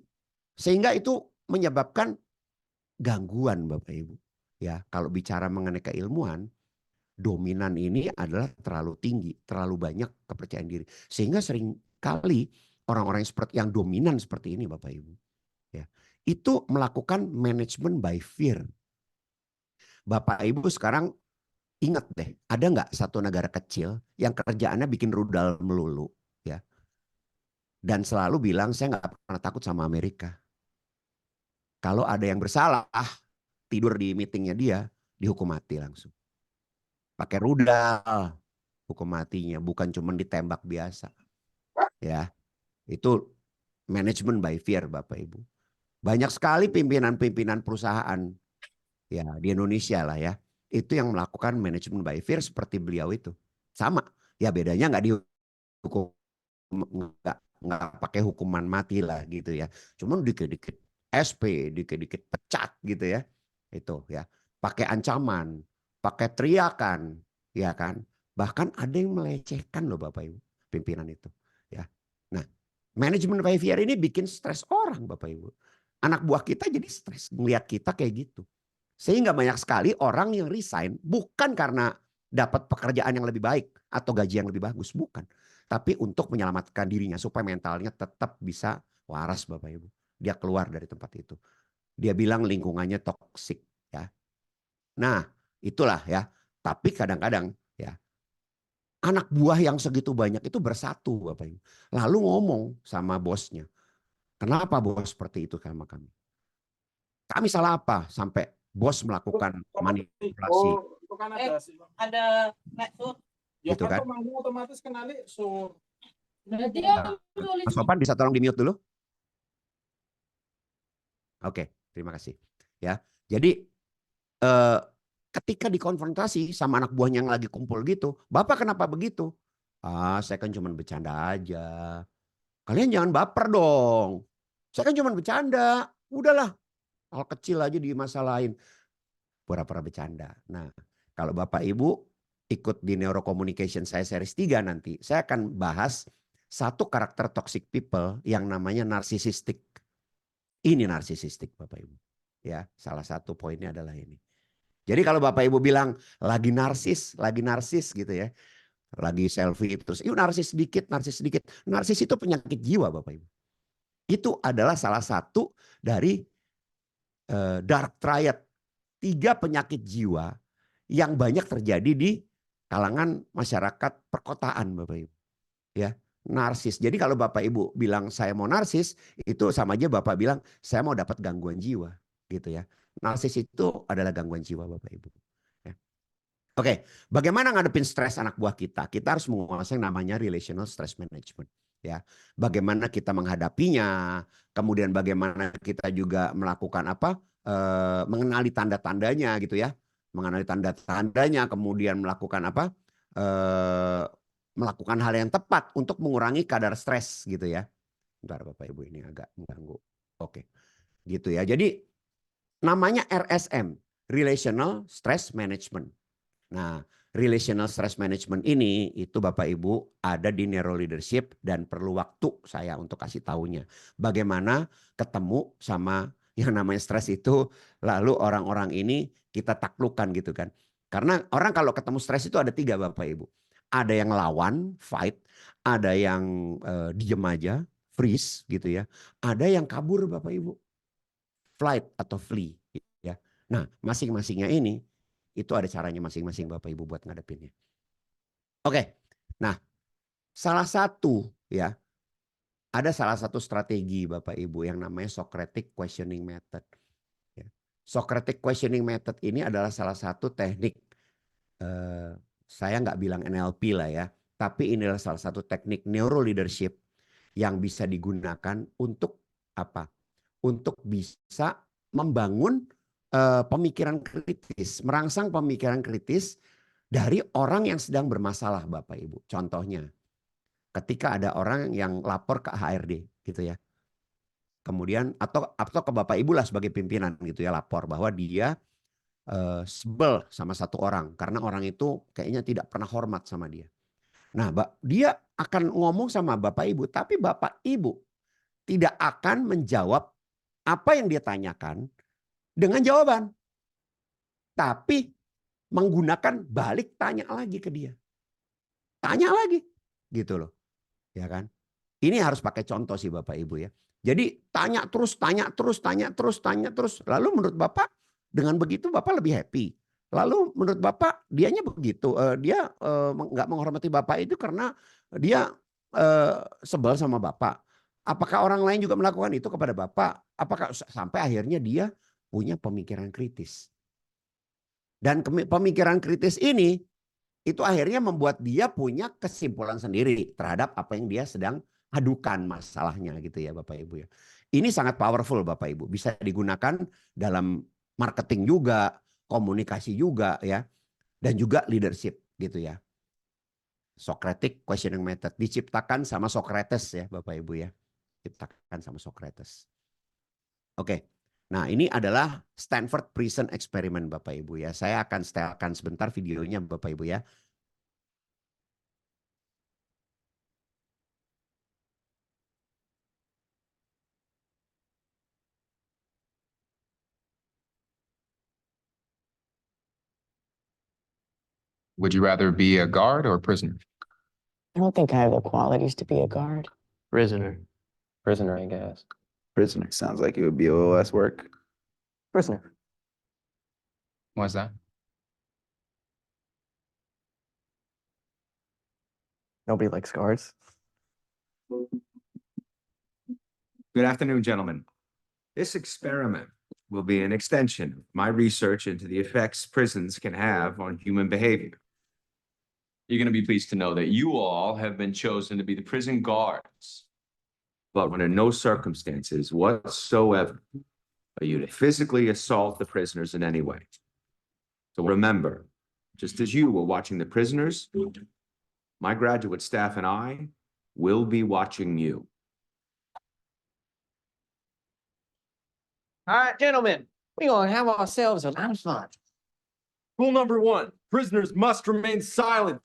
Sehingga itu menyebabkan gangguan Bapak Ibu. Ya, kalau bicara mengenai keilmuan, dominan ini adalah terlalu tinggi, terlalu banyak kepercayaan diri. Sehingga sering kali orang-orang yang dominan seperti ini Bapak Ibu. Ya, itu melakukan manajemen by fear. Bapak Ibu sekarang ingat deh, ada nggak satu negara kecil yang kerjaannya bikin rudal melulu. Ya, dan selalu bilang saya nggak pernah takut sama Amerika. Kalau ada yang bersalah, tidur di meetingnya dia, dihukum mati langsung. Pakai rudal, hukum matinya, bukan cuma ditembak biasa. Ya, itu manajemen by fear Bapak Ibu. Banyak sekali pimpinan-pimpinan perusahaan ya di Indonesia lah ya, itu yang melakukan manajemen by fear seperti beliau itu. Sama, ya bedanya nggak dihukum, nggak pakai hukuman mati lah gitu ya. Cuman dikit-dikit SP, dikit-dikit pecat gitu ya. Itu ya, pakai ancaman, pakai teriakan, ya kan. Bahkan ada yang melecehkan loh Bapak Ibu, pimpinan itu. Ya, nah manajemen by fear ini bikin stres orang Bapak Ibu. Anak buah kita jadi stres melihat kita kayak gitu. Sehingga banyak sekali orang yang resign bukan karena dapat pekerjaan yang lebih baik atau gaji yang lebih bagus, bukan. Tapi untuk menyelamatkan dirinya supaya mentalnya tetap bisa waras Bapak Ibu. Dia keluar dari tempat itu. Dia bilang lingkungannya toksik ya. Nah, itulah ya. Tapi kadang-kadang ya anak buah yang segitu banyak itu bersatu Bapak Ibu. Lalu ngomong sama bosnya. Kenapa bos seperti itu sama kami? Kami salah apa sampai bos melakukan manipulasi? Itu kan ada ada network. Ya Gitu kan kan? kamu otomatis kenali so Berarti Nah, tulis Mas Sopan bisa tolong di mute dulu? Oke, terima kasih. Ya, jadi ketika dikonfrontasi sama anak buahnya yang lagi kumpul gitu, Bapak kenapa begitu? Ah, saya kan cuma bercanda aja. Kalian jangan baper dong. Saya kan cuma bercanda. Udahlah, hal kecil aja dimasalahin. Pura-pura bercanda. Nah, kalau Bapak Ibu ikut di Neurocommunication saya series 3 nanti, saya akan bahas satu karakter toxic people yang namanya narsisistik. Ini narsisistik Bapak Ibu. Ya, salah satu poinnya adalah ini. Jadi kalau Bapak Ibu bilang lagi narsis gitu ya. Lagi selfie terus, yuk narsis sedikit, narsis sedikit. Narsis itu penyakit jiwa Bapak Ibu. Itu adalah salah satu dari dark triad. 3 penyakit jiwa yang banyak terjadi di kalangan masyarakat perkotaan Bapak Ibu. Ya, narsis. Jadi kalau Bapak Ibu bilang saya mau narsis, itu sama aja Bapak bilang saya mau dapat gangguan jiwa gitu ya. Narsis itu adalah gangguan jiwa Bapak Ibu. Ya. Oke, bagaimana ngadepin stres anak buah kita? Kita harus menguasai yang namanya relational stress management. Ya, bagaimana kita menghadapinya, kemudian bagaimana kita juga melakukan apa? Mengenali tanda-tandanya gitu ya, mengenali tanda-tandanya, kemudian melakukan apa? Melakukan hal yang tepat untuk mengurangi kadar stres gitu ya. Bentar Bapak Ibu ini agak mengganggu. Oke, gitu ya. Jadi namanya RSM, Relational Stress Management. Nah, relational stress management ini itu Bapak Ibu ada di neuro leadership dan perlu waktu saya untuk kasih taunya. Bagaimana ketemu sama yang namanya stres itu lalu orang-orang ini kita taklukkan gitu kan. Karena orang kalau ketemu stres itu ada 3 Bapak Ibu. Ada yang lawan, fight, ada yang diem aja, freeze gitu ya. Ada yang kabur Bapak Ibu. Flight atau flee ya. Nah, masing-masingnya ini itu ada caranya masing-masing Bapak Ibu buat ngadepinnya. Oke. Nah, salah satu ya ada salah satu strategi Bapak Ibu yang namanya Socratic questioning method. Ya. Socratic questioning method ini adalah salah satu teknik saya nggak bilang NLP lah ya, tapi ini adalah salah satu teknik neuro leadership yang bisa digunakan untuk apa? Untuk bisa membangun pemikiran kritis, merangsang pemikiran kritis dari orang yang sedang bermasalah Bapak Ibu. Contohnya, ketika ada orang yang lapor ke HRD gitu ya. Kemudian atau ke Bapak Ibu lah sebagai pimpinan gitu ya lapor bahwa dia sebel sama satu orang karena orang itu kayaknya tidak pernah hormat sama dia. Nah, dia akan ngomong sama Bapak Ibu, tapi Bapak Ibu tidak akan menjawab apa yang dia tanyakan dengan jawaban. Tapi menggunakan balik tanya lagi ke dia. Tanya lagi gitu loh. Ya kan? Ini harus pakai contoh sih Bapak Ibu ya. Jadi tanya terus, tanya terus, tanya terus, tanya terus. Lalu menurut Bapak dengan begitu Bapak lebih happy. Lalu menurut Bapak dianya begitu. Dia nggak menghormati Bapak itu karena dia sebel sama Bapak. Apakah orang lain juga melakukan itu kepada Bapak? Apakah sampai akhirnya dia punya pemikiran kritis. Dan pemikiran kritis ini itu akhirnya membuat dia punya kesimpulan sendiri terhadap apa yang dia sedang adukan masalahnya gitu ya Bapak Ibu ya. Ini sangat powerful Bapak Ibu. Bisa digunakan dalam marketing juga, komunikasi juga ya. Dan juga leadership gitu ya. Socratic questioning method diciptakan sama Socrates ya Bapak Ibu ya. Diciptakan sama Socrates. Oke. Nah ini adalah Stanford Prison Experiment Bapak Ibu ya. Saya akan setelkan sebentar videonya Bapak Ibu ya. Would you rather be a guard or a prisoner? I don't think I have the qualities to be a guard. Prisoner. Prisoner, I guess. Prisoner sounds like it would be a little less work. Prisoner. Why's that? Nobody likes guards. Good afternoon, gentlemen. This experiment will be an extension of my research into the effects prisons can have on human behavior. You're going to be pleased to know that you all have been chosen to be the prison guards. But under no circumstances whatsoever are you to physically assault the prisoners in any way. So remember, just as you were watching the prisoners, my graduate staff and I will be watching you. All right, gentlemen, we're going to have ourselves a lot of fun. Rule number 1, prisoners must remain silent.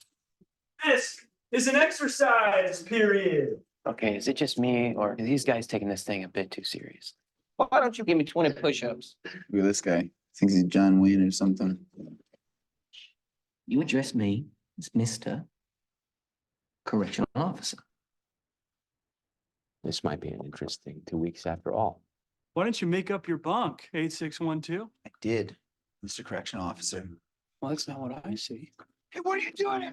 This is an exercise period. Okay, is it just me, or are these guys taking this thing a bit too serious? Why don't you give me 20 push-ups? Look at this guy. Thinks he's John Wayne or something. You address me as Mr. Correctional Officer. This might be an interesting 2 weeks after all. Why don't you make up your bunk, 8612? I did, Mr. Correctional Officer. Well, that's not what I see. Hey, what are you doing?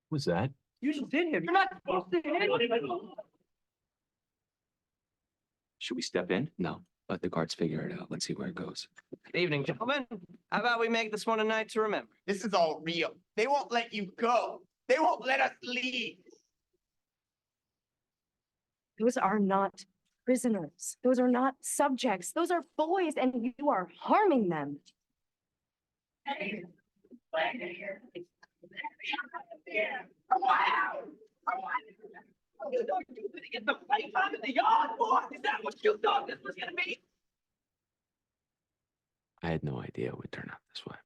What's that? You just did him. You're not supposed to hit him. Should we step in? No, let the guards figure it out. Let's see where it goes. Good evening, gentlemen. How about we make this one a night to remember? This is all real. They won't let you go. They won't let us leave. Those are not prisoners. Those are not subjects. Those are boys, and you are harming them. You thought you were gonna get the fight time in the yard, boy? Is that what you thought this was gonna be? I had no idea it would turn out this way.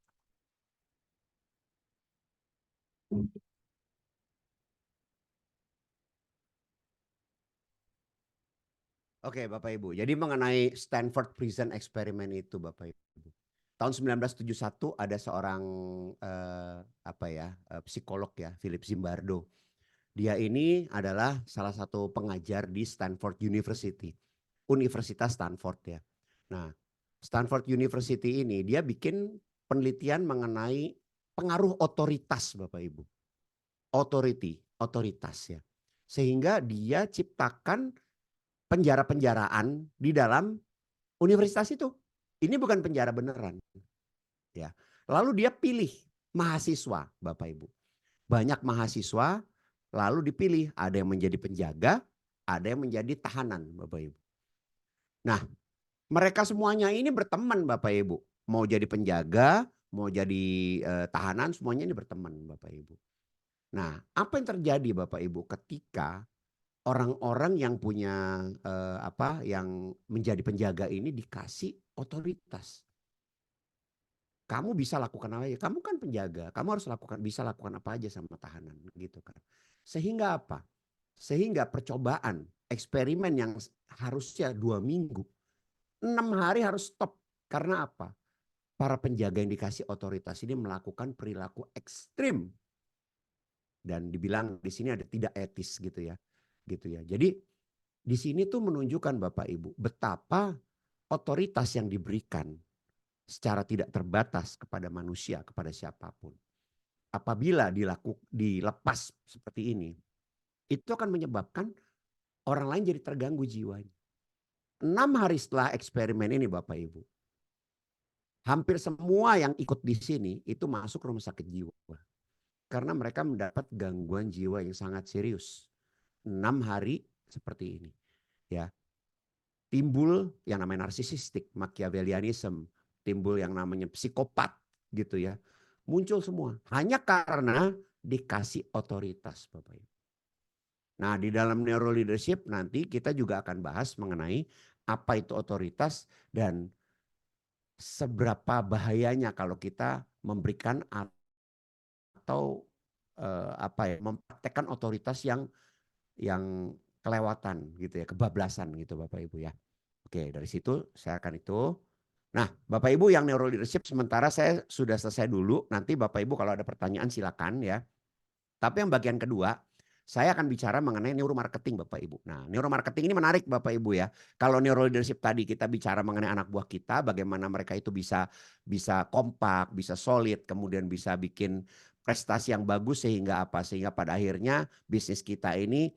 Oke, Bapak Ibu. Jadi mengenai Stanford Prison Experiment itu, Bapak Ibu. Tahun 1971 ada seorang psikolog ya, Philip Zimbardo. Dia ini adalah salah satu pengajar di Stanford University, Universitas Stanford ya. Nah, Stanford University ini dia bikin penelitian mengenai pengaruh otoritas, Bapak Ibu. Otoritas ya. Sehingga dia ciptakan penjara-penjaraan di dalam universitas itu. Ini bukan penjara beneran. Ya. Lalu dia pilih mahasiswa, Bapak Ibu. Banyak mahasiswa lalu dipilih, ada yang menjadi penjaga, ada yang menjadi tahanan, Bapak Ibu. Nah, mereka semuanya ini berteman, Bapak Ibu. Mau jadi penjaga, mau jadi tahanan, semuanya ini berteman, Bapak Ibu. Nah, apa yang terjadi, Bapak Ibu, ketika orang-orang yang punya yang menjadi penjaga ini dikasih otoritas? Kamu bisa lakukan apa aja, kamu kan penjaga, kamu harus bisa lakukan apa aja sama tahanan, gitu kan. Sehingga apa? Sehingga percobaan, eksperimen yang harusnya 2 minggu, 6 hari harus stop. Karena apa? Para penjaga yang dikasih otoritas ini melakukan perilaku ekstrim. Dan dibilang di sini ada tidak etis gitu ya. Jadi di sini tuh menunjukkan Bapak Ibu betapa otoritas yang diberikan secara tidak terbatas kepada manusia, kepada siapapun. Apabila dilepas seperti ini, itu akan menyebabkan orang lain jadi terganggu jiwanya. 6 hari setelah eksperimen ini Bapak Ibu, hampir semua yang ikut di sini itu masuk rumah sakit jiwa. Karena mereka mendapat gangguan jiwa yang sangat serius. 6 hari seperti ini. Ya. Timbul yang namanya narsisistik, Machiavellianism, timbul yang namanya psikopat gitu ya. Muncul semua hanya karena dikasih otoritas, Bapak Ibu. Nah, di dalam neuro leadership nanti kita juga akan bahas mengenai apa itu otoritas dan seberapa bahayanya kalau kita memberikan atau mempraktekkan otoritas yang kelewatan gitu ya, kebablasan gitu Bapak Ibu ya. Oke, dari situ saya akan itu. Nah, Bapak Ibu yang neuro leadership sementara saya sudah selesai dulu. Nanti Bapak Ibu kalau ada pertanyaan silakan ya. Tapi yang bagian kedua, saya akan bicara mengenai neuromarketing Bapak Ibu. Nah, neuromarketing ini menarik Bapak Ibu ya. Kalau neuro leadership tadi kita bicara mengenai anak buah kita, bagaimana mereka itu bisa kompak, bisa solid, kemudian bisa bikin prestasi yang bagus sehingga apa? Sehingga pada akhirnya bisnis kita ini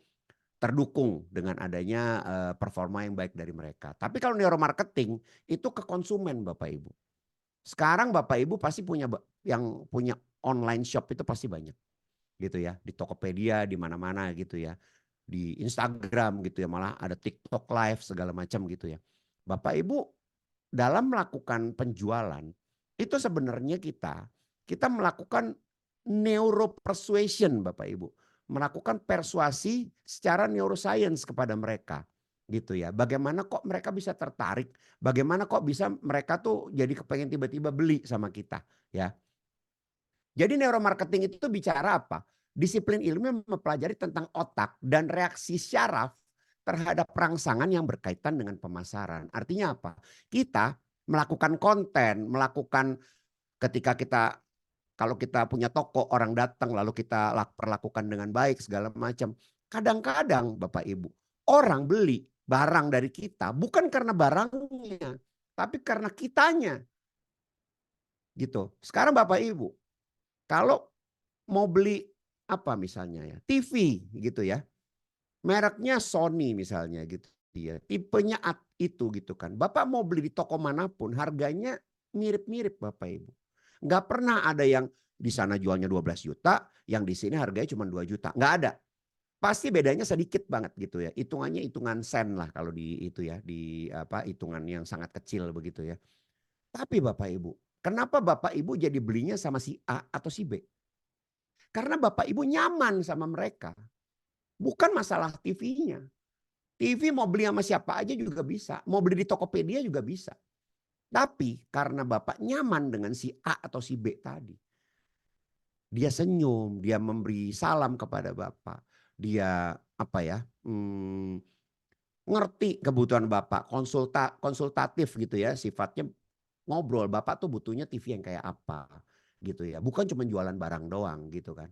terdukung dengan adanya performa yang baik dari mereka. Tapi kalau neuromarketing itu ke konsumen Bapak Ibu. Sekarang Bapak Ibu pasti punya online shop itu pasti banyak. Gitu ya, di Tokopedia, di mana-mana gitu ya. Di Instagram gitu ya, malah ada TikTok live segala macam gitu ya. Bapak Ibu dalam melakukan penjualan itu sebenarnya kita melakukan neuro persuasion Bapak Ibu. Melakukan persuasi secara neuroscience kepada mereka gitu ya. Bagaimana kok mereka bisa tertarik, bagaimana kok bisa mereka tuh jadi kepengen tiba-tiba beli sama kita ya. Jadi neuromarketing itu bicara apa? Disiplin ilmu yang mempelajari tentang otak dan reaksi syaraf terhadap rangsangan yang berkaitan dengan pemasaran. Artinya apa? Kita melakukan konten, kalau kita punya toko, orang datang lalu kita perlakukan dengan baik segala macam. Kadang-kadang Bapak Ibu, orang beli barang dari kita bukan karena barangnya, tapi karena kitanya. Gitu. Sekarang Bapak Ibu, kalau mau beli apa misalnya ya, TV gitu ya. Mereknya Sony misalnya gitu ya. Tipenya itu gitu kan. Bapak mau beli di toko manapun harganya mirip-mirip Bapak Ibu. Nggak pernah ada yang di sana jualnya 12 juta, yang di sini harganya cuma 2 juta. Nggak ada. Pasti bedanya sedikit banget gitu ya. Hitungannya hitungan sen lah kalau di itu ya, di hitungan yang sangat kecil begitu ya. Tapi Bapak Ibu, kenapa Bapak Ibu jadi belinya sama si A atau si B? Karena Bapak Ibu nyaman sama mereka. Bukan masalah TV-nya. TV mau beli sama siapa aja juga bisa. Mau beli di Tokopedia juga bisa. Tapi karena Bapak nyaman dengan si A atau si B tadi. Dia senyum, dia memberi salam kepada Bapak. Dia ngerti kebutuhan Bapak, konsultatif gitu ya, sifatnya ngobrol. Bapak tuh butuhnya TV yang kayak apa gitu ya. Bukan cuma jualan barang doang gitu kan.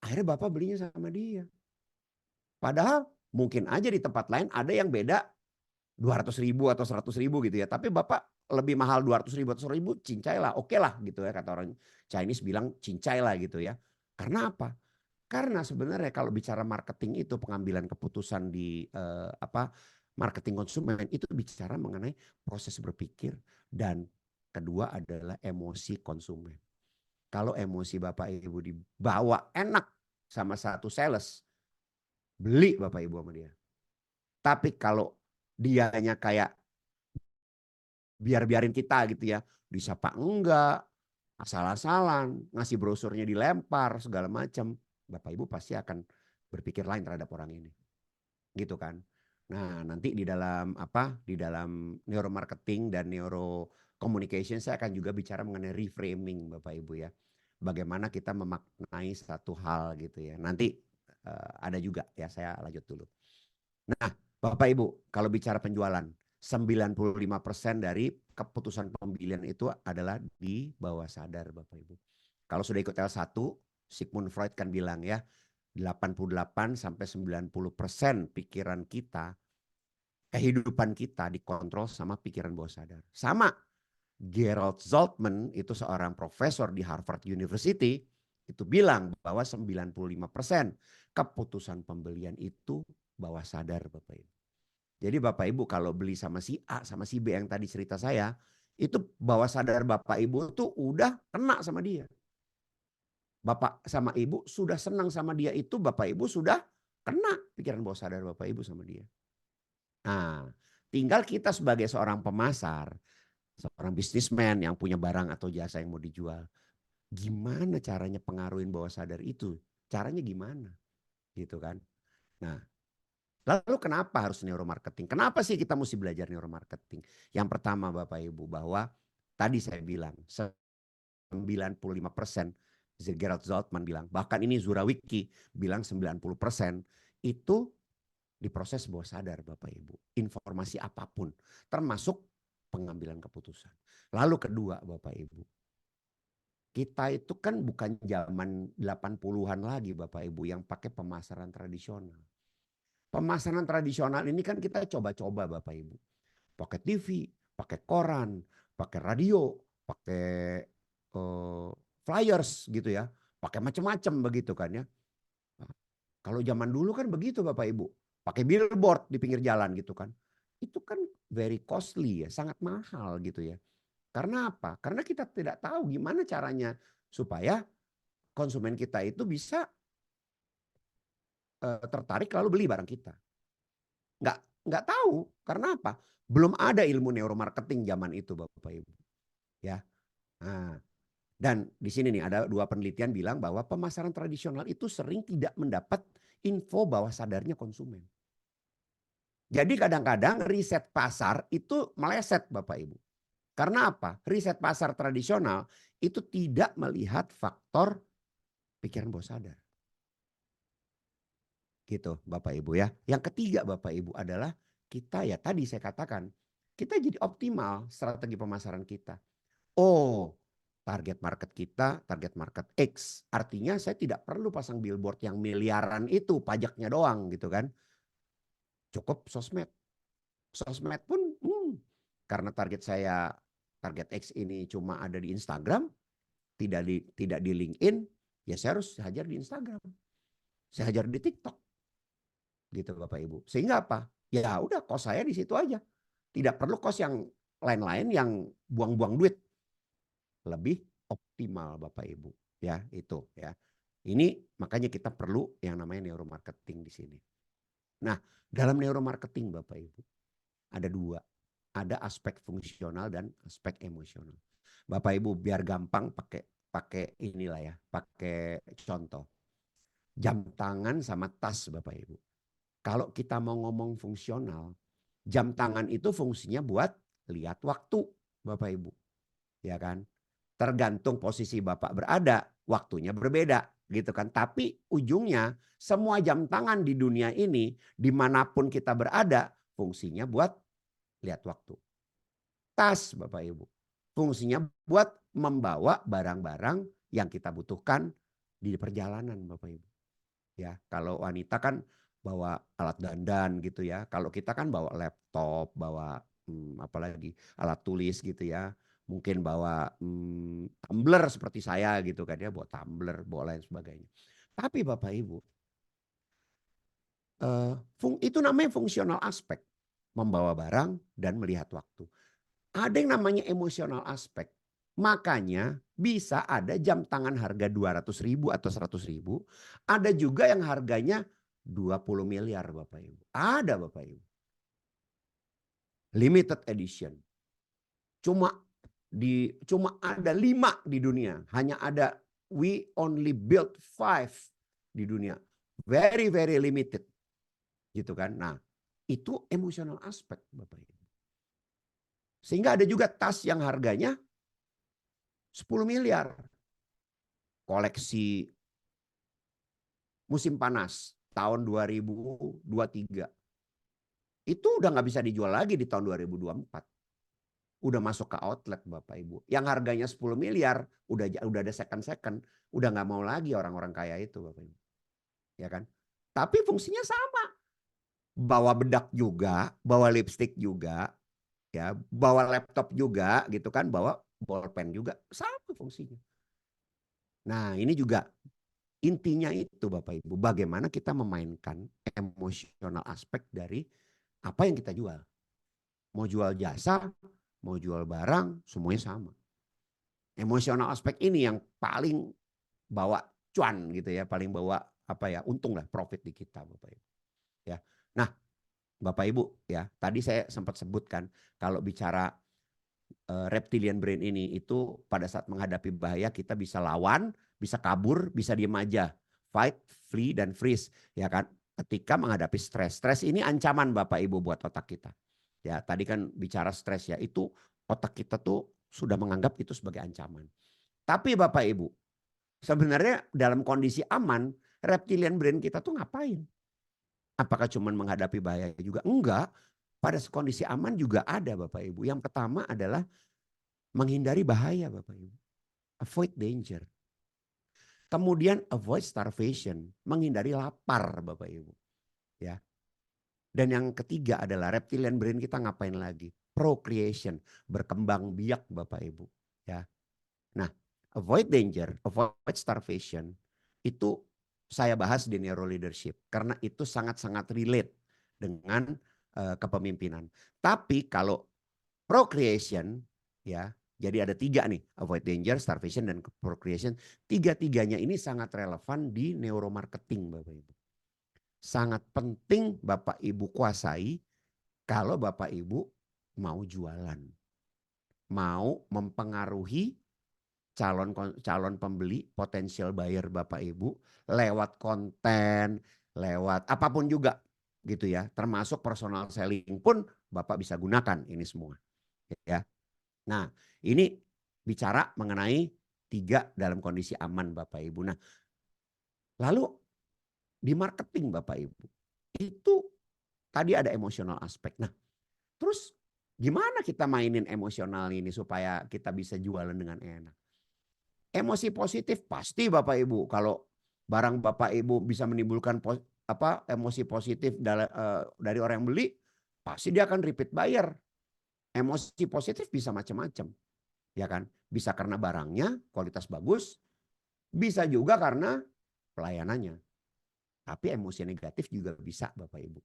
Akhirnya Bapak belinya sama dia. Padahal mungkin aja di tempat lain ada yang beda 200.000 atau 100.000 gitu ya. Tapi Bapak lebih mahal 200.000 atau 100.000, cincai lah, oke lah gitu ya. Kata orang Chinese bilang cincai lah gitu ya. Karena apa? Karena sebenarnya kalau bicara marketing itu pengambilan keputusan di marketing konsumen itu bicara mengenai proses berpikir dan kedua adalah emosi konsumen. Kalau emosi Bapak Ibu dibawa enak sama satu sales, beli Bapak Ibu sama dia. Tapi kalau dianya kayak biarin kita gitu ya, disapa enggak, asal-asalan, ngasih brosurnya dilempar segala macam, Bapak Ibu pasti akan berpikir lain terhadap orang ini. Gitu kan. Nah, nanti di dalam neuromarketing dan neurocommunication saya akan juga bicara mengenai reframing Bapak Ibu ya. Bagaimana kita memaknai satu hal gitu ya. Nanti ada juga ya, saya lanjut dulu. Nah, Bapak Ibu, kalau bicara penjualan, 95% dari keputusan pembelian itu adalah di bawah sadar Bapak Ibu. Kalau sudah ikut L1, Sigmund Freud kan bilang ya, 88 sampai 90% pikiran kita, kehidupan kita dikontrol sama pikiran bawah sadar. Sama Gerald Zoltman, itu seorang profesor di Harvard University, itu bilang bahwa 95% keputusan pembelian itu bawah sadar Bapak Ibu. Jadi Bapak Ibu kalau beli sama si A sama si B yang tadi cerita saya, itu bawah sadar Bapak Ibu tuh udah kena sama dia. Bapak sama Ibu sudah senang sama dia itu, Bapak Ibu sudah kena pikiran bawah sadar Bapak Ibu sama dia. Nah, tinggal kita sebagai seorang pemasar, seorang bisnismen yang punya barang atau jasa yang mau dijual, gimana caranya pengaruhin bawah sadar itu? Caranya gimana? Gitu kan. Nah, lalu kenapa harus neuromarketing? Kenapa sih kita mesti belajar neuromarketing? Yang pertama Bapak Ibu, bahwa tadi saya bilang 95%, Gerald Zoltman bilang, bahkan ini Zurawicki bilang 90% itu diproses bawah sadar Bapak Ibu. Informasi apapun, termasuk pengambilan keputusan. Lalu kedua Bapak Ibu, kita itu kan bukan zaman 80-an lagi Bapak Ibu yang pakai pemasaran tradisional. Pemasaran tradisional ini kan kita coba-coba Bapak Ibu. Pakai TV, pakai koran, pakai radio, pakai flyers gitu ya. Pakai macam-macam begitu kan ya. Nah, kalau zaman dulu kan begitu Bapak Ibu. Pakai billboard di pinggir jalan gitu kan. Itu kan very costly ya, sangat mahal gitu ya. Karena apa? Karena kita tidak tahu gimana caranya supaya konsumen kita itu bisa tertarik lalu beli barang kita. Nggak tahu. Karena apa? Belum ada ilmu neuromarketing zaman itu Bapak Ibu. Ya. Nah, dan di sini nih ada 2 penelitian bilang bahwa pemasaran tradisional itu sering tidak mendapat info bawah sadarnya konsumen. Jadi kadang-kadang riset pasar itu meleset Bapak Ibu. Karena apa? Riset pasar tradisional itu tidak melihat faktor pikiran bawah sadar. Gitu Bapak Ibu ya. Yang ketiga Bapak Ibu adalah kita ya tadi saya katakan, kita jadi optimal strategi pemasaran kita. Oh, target market kita, target market X. Artinya saya tidak perlu pasang billboard yang miliaran itu, pajaknya doang gitu kan. Cukup sosmed. Sosmed pun karena target saya, target X ini cuma ada di Instagram, tidak di LinkedIn, ya saya harus hajar di Instagram. Saya hajar di TikTok. Gitu Bapak Ibu. Sehingga apa? Ya udah kos saya di situ aja. Tidak perlu kos yang lain-lain yang buang-buang duit. Lebih optimal Bapak Ibu. Ya itu ya. Ini makanya kita perlu yang namanya neuromarketing di sini. Nah, dalam neuromarketing Bapak Ibu ada 2. Ada aspek fungsional dan aspek emosional. Bapak Ibu biar gampang pakai inilah ya, pakai contoh. Jam tangan sama tas Bapak Ibu. Kalau kita mau ngomong fungsional, jam tangan itu fungsinya buat lihat waktu Bapak Ibu. Ya kan? Tergantung posisi Bapak berada, waktunya berbeda gitu kan. Tapi ujungnya semua jam tangan di dunia ini dimanapun kita berada fungsinya buat lihat waktu. Tas Bapak Ibu fungsinya buat membawa barang-barang yang kita butuhkan di perjalanan Bapak Ibu. Ya, kalau wanita kan bawa alat dandan gitu ya. Kalau kita kan bawa laptop, bawa apalagi alat tulis gitu ya. Mungkin bawa tumbler seperti saya gitu kan ya, bawa tumbler, bawa lain sebagainya. Tapi Bapak Ibu, itu namanya fungsional aspek, membawa barang dan melihat waktu. Ada yang namanya emosional aspek. Makanya bisa ada jam tangan harga 200.000 atau 100.000. Ada juga yang harganya 20 miliar Bapak Ibu. Ada Bapak Ibu. Limited edition. Cuma ada 5 di dunia. Hanya ada we only built 5 di dunia. Very very limited. Gitu kan. Nah, itu emosional aspek Bapak Ibu. Sehingga ada juga tas yang harganya 10 miliar. Koleksi musim panas tahun 2023. Itu udah nggak bisa dijual lagi di tahun 2024. Udah masuk ke outlet Bapak Ibu. Yang harganya 10 miliar udah ada second. Udah nggak mau lagi orang-orang kaya itu Bapak Ibu. Ya kan? Tapi fungsinya sama. Bawa bedak juga, bawa lipstick juga. Ya, bawa laptop juga gitu kan, bawa bolpen juga, sama fungsinya. Nah, ini juga intinya itu Bapak Ibu, bagaimana kita memainkan emosional aspek dari apa yang kita jual. Mau jual jasa, mau jual barang, semuanya sama. Emosional aspek ini yang paling bawa cuan gitu ya, paling bawa untung lah, profit di kita Bapak Ibu. Ya. Nah, Bapak Ibu ya, tadi saya sempat sebutkan kalau bicara reptilian brain ini itu pada saat menghadapi bahaya kita bisa lawan, bisa kabur, bisa diem aja. Fight, flee, dan freeze. Ya kan, ketika menghadapi stres. Stres ini ancaman Bapak Ibu buat otak kita. Ya, tadi kan bicara stres ya, itu otak kita tuh sudah menganggap itu sebagai ancaman. Tapi Bapak Ibu, sebenarnya dalam kondisi aman, reptilian brain kita tuh ngapain? Apakah cuma menghadapi bahaya juga? Enggak. Pada kondisi aman juga ada Bapak Ibu. Yang pertama adalah menghindari bahaya Bapak Ibu. Avoid danger. Kemudian avoid starvation. Menghindari lapar Bapak Ibu. Ya. Dan yang ketiga adalah reptilian brain kita ngapain lagi? Procreation. Berkembang biak Bapak Ibu. Ya. Nah, avoid danger, avoid starvation. Itu saya bahas di neuro leadership karena itu sangat-sangat relate dengan kepemimpinan. Tapi kalau procreation ya, jadi ada 3 nih, avoid danger, starvation, dan procreation. 3-tiganya ini sangat relevan di neuromarketing Bapak Ibu. Sangat penting Bapak Ibu kuasai kalau Bapak Ibu mau jualan. Mau mempengaruhi calon pembeli, potensial buyer Bapak Ibu lewat konten, lewat apapun juga gitu ya. Termasuk personal selling pun Bapak bisa gunakan ini semua. Ya. Nah, ini bicara mengenai 3 dalam kondisi aman Bapak Ibu. Nah, lalu di marketing Bapak Ibu, itu tadi ada emosional aspek. Nah, terus gimana kita mainin emosional ini supaya kita bisa jualan dengan enak? Emosi positif pasti Bapak Ibu, kalau barang Bapak Ibu bisa menimbulkan emosi positif dari orang yang beli, pasti dia akan repeat buyer. Emosi positif bisa macam-macam. Ya kan? Bisa karena barangnya kualitas bagus, bisa juga karena pelayanannya. Tapi emosi negatif juga bisa Bapak Ibu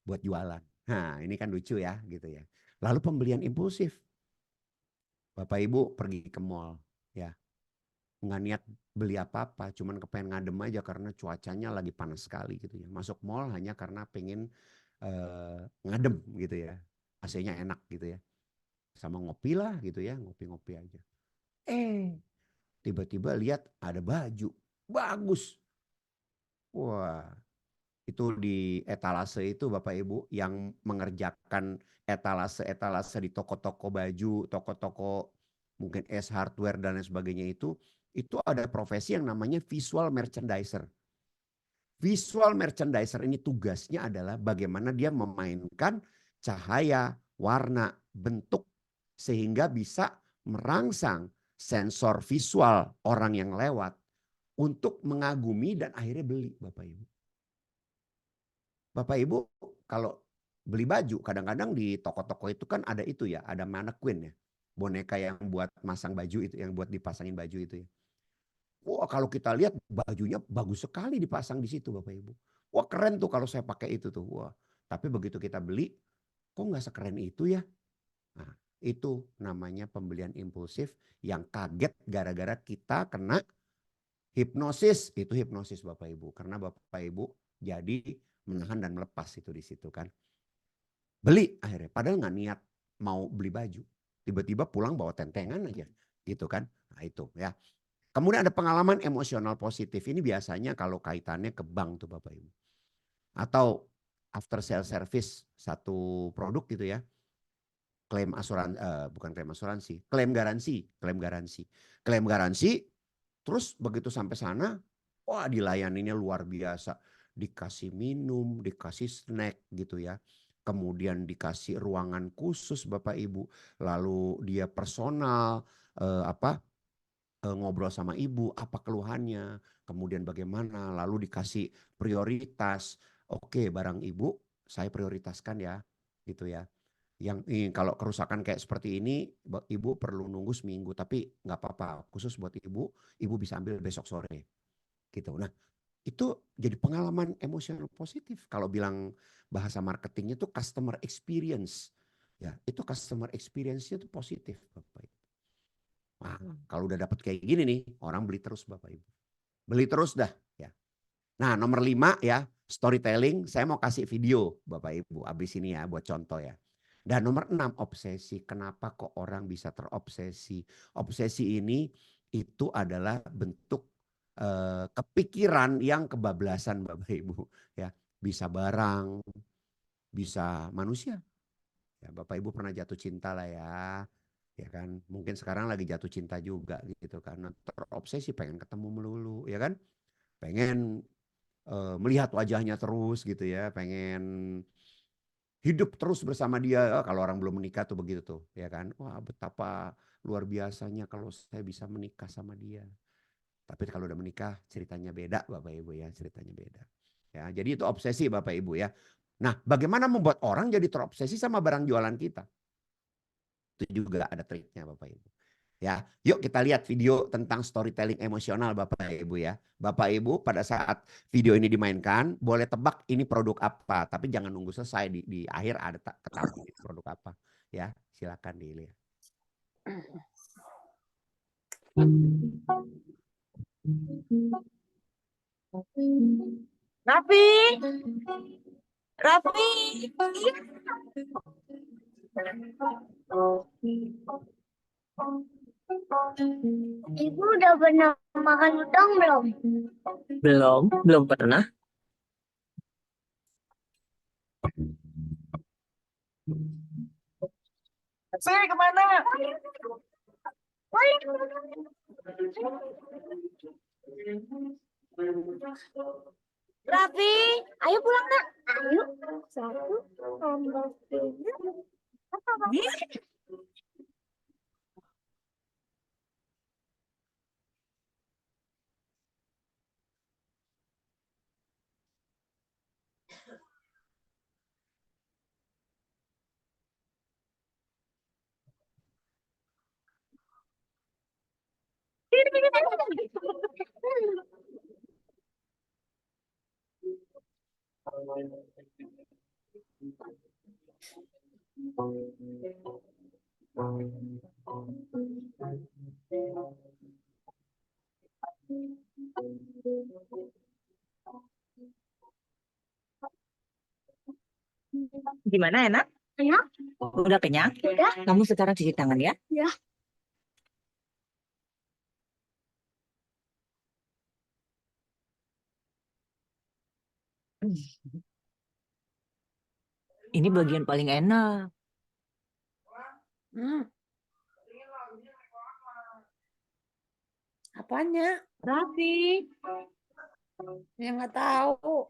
buat jualan. Nah, ini kan lucu ya gitu ya. Lalu pembelian impulsif. Bapak Ibu pergi ke mall ya. Nggak niat beli apa-apa, cuman kepengen ngadem aja karena cuacanya lagi panas sekali gitu ya. Masuk mall hanya karena pengen ngadem gitu ya. AC-nya enak gitu ya. Sama ngopi lah gitu ya, ngopi-ngopi aja. Tiba-tiba lihat ada baju bagus. Wah, Itu di etalase itu Bapak Ibu yang mengerjakan etalase-etalase di toko-toko baju, toko-toko mungkin S Hardware dan lain sebagainya itu ada profesi yang namanya visual merchandiser. Visual merchandiser ini tugasnya adalah bagaimana dia memainkan cahaya, warna, bentuk sehingga bisa merangsang sensor visual orang yang lewat untuk mengagumi dan akhirnya beli Bapak Ibu. Bapak Ibu kalau beli baju kadang-kadang di toko-toko itu kan ada itu ya, ada mannequin ya. Boneka yang buat masang baju itu, yang buat dipasangin baju itu ya. Wah kalau kita lihat bajunya bagus sekali dipasang di situ Bapak Ibu. Wah keren tuh kalau saya pakai itu tuh. Wah, tapi begitu kita beli kok nggak sekeren itu ya. Nah itu namanya pembelian impulsif yang kaget gara-gara kita kena hipnosis. Itu hipnosis Bapak Ibu. Karena Bapak Ibu jadi menahan dan melepas itu di situ kan. Beli akhirnya padahal nggak niat mau beli baju. Tiba-tiba pulang bawa tentengan aja gitu kan. Nah itu ya. Kemudian ada pengalaman emosional positif. Ini biasanya kalau kaitannya ke bank tuh Bapak Ibu. Atau after sale service satu produk gitu ya. Klaim asuransi, bukan klaim asuransi, klaim garansi. Klaim garansi, terus begitu sampai sana, wah dilayaninya luar biasa. Dikasih minum, dikasih snack gitu ya. Kemudian dikasih ruangan khusus Bapak Ibu. Lalu dia personal, ngobrol sama ibu, apa keluhannya, kemudian bagaimana, lalu dikasih prioritas. Oke, barang ibu saya prioritaskan ya, gitu ya. Yang kalau kerusakan kayak seperti ini, ibu perlu nunggu seminggu, tapi nggak apa-apa, khusus buat ibu bisa ambil besok sore, gitu. Nah, itu jadi pengalaman emosional positif. Kalau bilang bahasa marketingnya itu customer experience, ya itu customer experience-nya itu positif, Bapak Ibu. Nah, kalau udah dapat kayak gini nih, orang beli terus Bapak Ibu. Beli terus dah ya. Nah, nomor 5 ya, storytelling. Saya mau kasih video Bapak Ibu abis ini ya buat contoh ya. Dan nomor 6 obsesi. Kenapa kok orang bisa terobsesi? Obsesi ini itu adalah bentuk kepikiran yang kebablasan Bapak Ibu ya. Bisa barang, bisa manusia. Ya, Bapak Ibu pernah jatuh cinta lah ya. Ya kan, mungkin sekarang lagi jatuh cinta juga gitu karena terobsesi pengen ketemu melulu ya kan, pengen melihat wajahnya terus gitu ya, pengen hidup terus bersama dia. Kalau orang belum menikah tuh begitu tuh ya kan, wah betapa luar biasanya kalau saya bisa menikah sama dia. Tapi kalau udah menikah ceritanya beda Bapak Ibu ya, ceritanya beda ya. Jadi itu obsesi Bapak Ibu ya. Nah bagaimana membuat orang jadi terobsesi sama barang jualan kita? Itu juga ada triknya Bapak Ibu. Ya, yuk kita lihat video tentang storytelling emosional Bapak Ibu ya. Bapak Ibu pada saat video ini dimainkan boleh tebak ini produk apa, tapi jangan nunggu selesai di akhir ada ketahuan ini produk apa. Ya, silakan dilihat. Raffi, Raffi, Ibu udah pernah makan udang belum? belum pernah. Saya kemana? Raffi, ayo pulang nak. Ayo. 1, 2, 3. Gimana enak? Enak? Udah kenyang? Udah. Kamu sekarang cuci tangan ya. Ya. Ini bagian paling enak. Apanya? Rapi. Ya nggak tahu.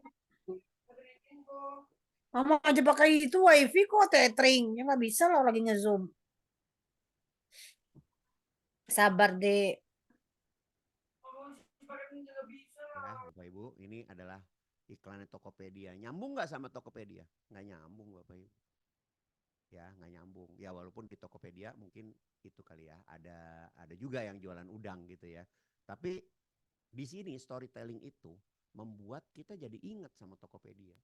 Mama aja pakai itu wifi kok tethering. Ya nggak bisa lah lagi nge-zoom. Sabar deh. Ya, Bapak Ibu, ini adalah iklannya Tokopedia. Nyambung nggak sama Tokopedia? Nggak nyambung Bapak Ibu. Ya, nggak nyambung. Ya walaupun di Tokopedia mungkin itu kali ya. Ada juga yang jualan udang gitu ya. Tapi di sini storytelling itu membuat kita jadi ingat sama Tokopedia.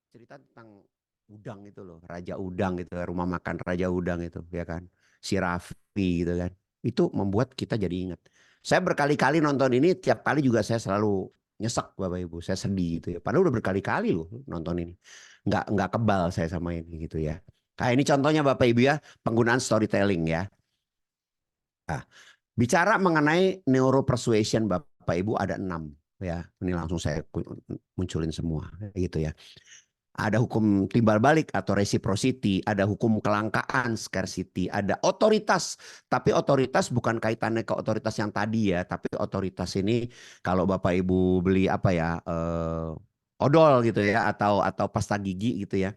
Cerita tentang udang itu loh, Raja Udang gitu, rumah makan Raja Udang itu, ya kan. Si Raffi gitu kan. Itu membuat kita jadi ingat. Saya berkali-kali nonton ini, tiap kali juga saya selalu nyesek Bapak Ibu, saya sedih gitu ya. Padahal udah berkali-kali loh nonton ini. Nggak kebal saya sama ini gitu ya. Kayak ini contohnya Bapak Ibu ya, penggunaan storytelling ya. Nah, bicara mengenai neuropersuasion Bapak Ibu ada 6 ya. Ini langsung saya munculin semua gitu ya. Ada hukum timbal balik atau reciprocity, ada hukum kelangkaan scarcity, ada otoritas. Tapi otoritas bukan kaitannya ke otoritas yang tadi ya, tapi otoritas ini kalau Bapak Ibu beli apa ya, odol gitu ya, atau pasta gigi gitu ya.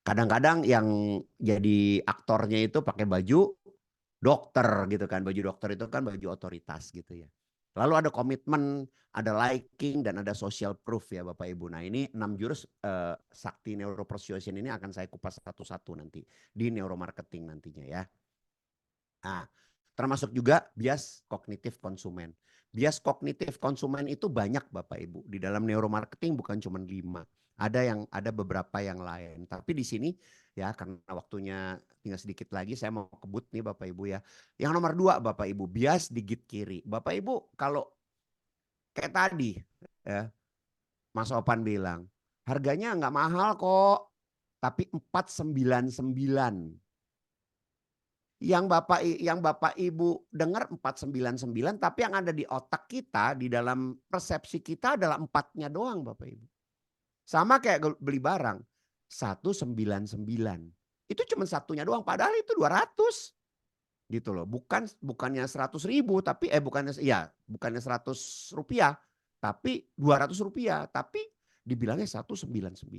Kadang-kadang yang jadi aktornya itu pakai baju dokter gitu kan, baju dokter itu kan baju otoritas gitu ya. Lalu ada komitmen, ada liking, dan ada social proof ya Bapak Ibu. Nah ini 6 jurus sakti neuropersuasion ini akan saya kupas satu-satu nanti di neuromarketing nantinya ya. Nah, termasuk juga bias kognitif konsumen. Bias kognitif konsumen itu banyak Bapak Ibu. Di dalam neuromarketing bukan cuma 5. Ada beberapa yang lain. Tapi di sini ya karena waktunya tinggal sedikit lagi saya mau kebut nih Bapak Ibu ya. Yang nomor 2 Bapak Ibu, bias digit kiri. Bapak Ibu kalau kayak tadi ya Mas Opan bilang harganya nggak mahal kok. Tapi 499. Yang Bapak Ibu dengar 499 tapi yang ada di otak kita di dalam persepsi kita adalah 4-nya doang Bapak Ibu. Sama kayak beli barang 199. Itu cuma satunya doang padahal itu 200. Gitu loh. Bukannya 100.000 tapi bukannya 100 rupiah tapi 200 rupiah tapi dibilangnya 199.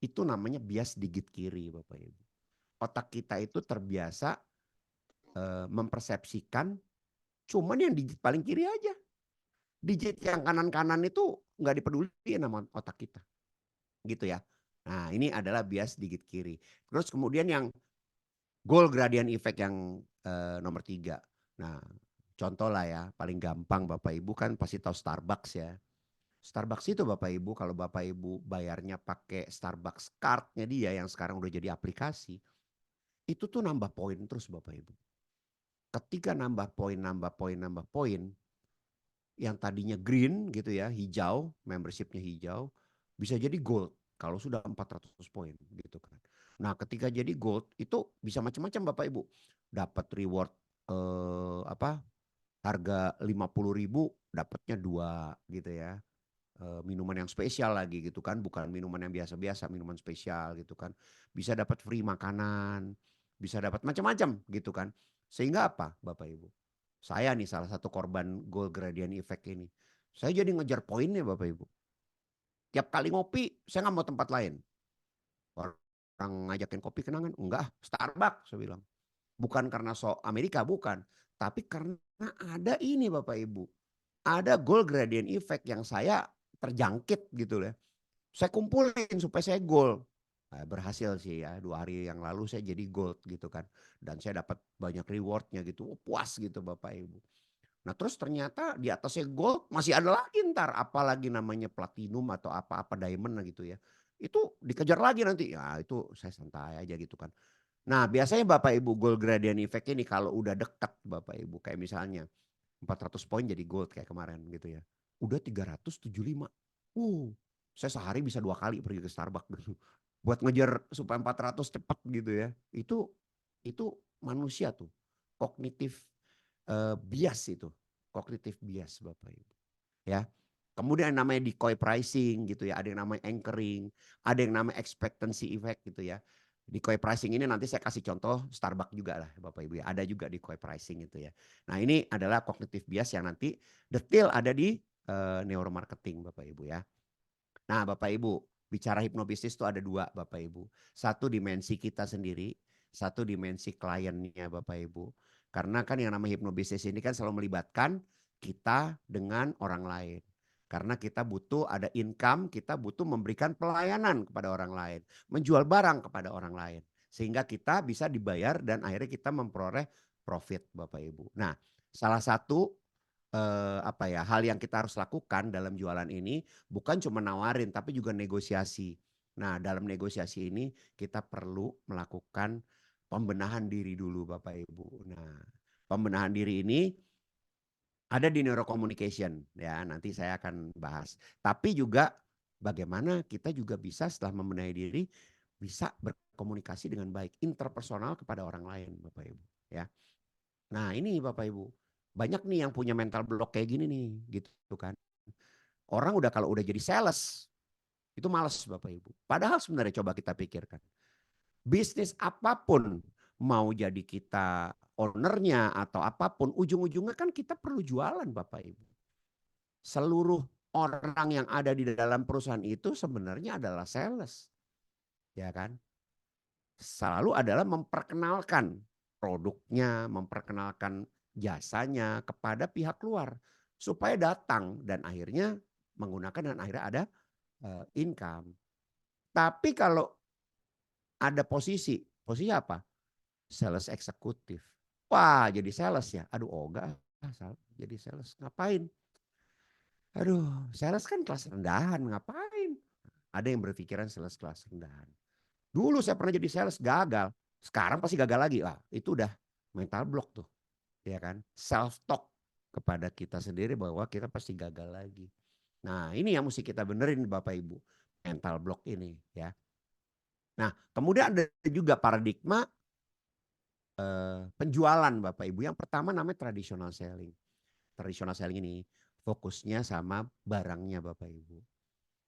Itu namanya bias digit kiri Bapak Ibu. Otak kita itu terbiasa mempersepsikan cuman yang digit paling kiri aja. Digit yang kanan-kanan itu nggak dipeduliin sama otak kita. Gitu ya. Nah ini adalah bias digit kiri. Terus kemudian yang goal gradient effect yang nomor 3. Nah contoh lah ya paling gampang Bapak Ibu kan pasti tahu Starbucks ya. Starbucks itu Bapak Ibu kalau Bapak Ibu bayarnya pakai Starbucks card-nya dia yang sekarang udah jadi aplikasi. Itu tuh nambah poin terus Bapak Ibu. Ketika nambah poin, yang tadinya green gitu ya, hijau, membershipnya hijau, bisa jadi gold kalau sudah 400 poin gitu kan. Nah ketika jadi gold itu bisa macam-macam Bapak Ibu. Dapat reward harga 50.000 dapatnya 2 gitu ya. Minuman yang spesial lagi gitu kan, bukan minuman yang biasa-biasa, minuman spesial gitu kan. Bisa dapat free makanan, bisa dapat macam-macam gitu kan. Sehingga apa Bapak Ibu? Saya nih salah satu korban goal gradient effect ini. Saya jadi ngejar poinnya Bapak Ibu. Tiap kali ngopi saya nggak mau tempat lain. Orang ngajakin kopi kenangan, enggak Starbucks saya bilang. Bukan karena Amerika, bukan. Tapi karena ada ini Bapak Ibu. Ada goal gradient effect yang saya terjangkit gitu ya. Saya kumpulin supaya saya goal. Nah, berhasil sih ya 2 hari yang lalu saya jadi gold gitu kan. Dan saya dapat banyak rewardnya gitu. Puas gitu Bapak Ibu. Nah terus ternyata di atasnya gold masih ada lagi ntar. Apalagi namanya platinum atau apa-apa diamond gitu ya. Itu dikejar lagi nanti. Ya itu saya santai aja gitu kan. Nah biasanya Bapak Ibu goal gradient effect ini kalau udah dekat Bapak Ibu. Kayak misalnya 400 poin jadi gold kayak kemarin gitu ya. Udah 375. Saya sehari bisa 2 kali pergi ke Starbucks dulu. Buat ngejar supaya 400 cepat gitu ya. Itu manusia tuh. Kognitif bias itu. Kognitif bias Bapak Ibu. Ya. Kemudian yang namanya decoy pricing gitu ya, ada yang namanya anchoring, ada yang namanya expectancy effect gitu ya. Decoy pricing ini nanti saya kasih contoh Starbucks juga lah Bapak Ibu ya, ada juga decoy pricing itu ya. Nah ini adalah cognitive bias yang nanti detail ada di neuromarketing Bapak Ibu ya. Nah Bapak Ibu, bicara hipnobisnis itu ada dua Bapak Ibu. Satu dimensi kita sendiri, satu dimensi kliennya Bapak Ibu. Karena kan yang namanya hipnobisnis ini kan selalu melibatkan kita dengan orang lain. Karena kita butuh ada income, kita butuh memberikan pelayanan kepada orang lain. Menjual barang kepada orang lain. Sehingga kita bisa dibayar dan akhirnya kita memperoleh profit Bapak Ibu. Nah salah satu hal yang kita harus lakukan dalam jualan ini bukan cuma nawarin tapi juga negosiasi. Nah dalam negosiasi ini kita perlu melakukan pembenahan diri dulu Bapak Ibu. Nah pembenahan diri ini ada di neurocommunication ya, nanti saya akan bahas. Tapi juga bagaimana kita juga bisa setelah membenahi diri bisa berkomunikasi dengan baik interpersonal kepada orang lain Bapak Ibu ya. Nah ini Bapak Ibu, banyak nih yang punya mental block kayak gini nih gitu kan. Orang kalau udah jadi sales itu malas Bapak Ibu. Padahal sebenarnya coba kita pikirkan. Bisnis apapun mau jadi kita ownernya atau apapun, ujung-ujungnya kan kita perlu jualan Bapak Ibu. Seluruh orang yang ada di dalam perusahaan itu sebenarnya adalah sales. Ya kan? Selalu adalah memperkenalkan produknya, memperkenalkan jasanya kepada pihak luar. Supaya datang dan akhirnya menggunakan dan akhirnya ada income. Tapi kalau ada posisi apa? Sales eksekutif. Wah jadi sales ya. Aduh enggak jadi sales. Ngapain? Aduh sales kan kelas rendahan. Ngapain? Ada yang berpikiran sales kelas rendahan. Dulu saya pernah jadi sales gagal. Sekarang pasti gagal lagi. Lah itu udah mental block tuh. Ya kan? Self talk kepada kita sendiri bahwa kita pasti gagal lagi. Nah ini yang mesti kita benerin Bapak Ibu. Mental block ini ya. Nah kemudian ada juga paradigma penjualan Bapak Ibu. Yang pertama namanya traditional selling. Traditional selling ini fokusnya sama barangnya Bapak Ibu.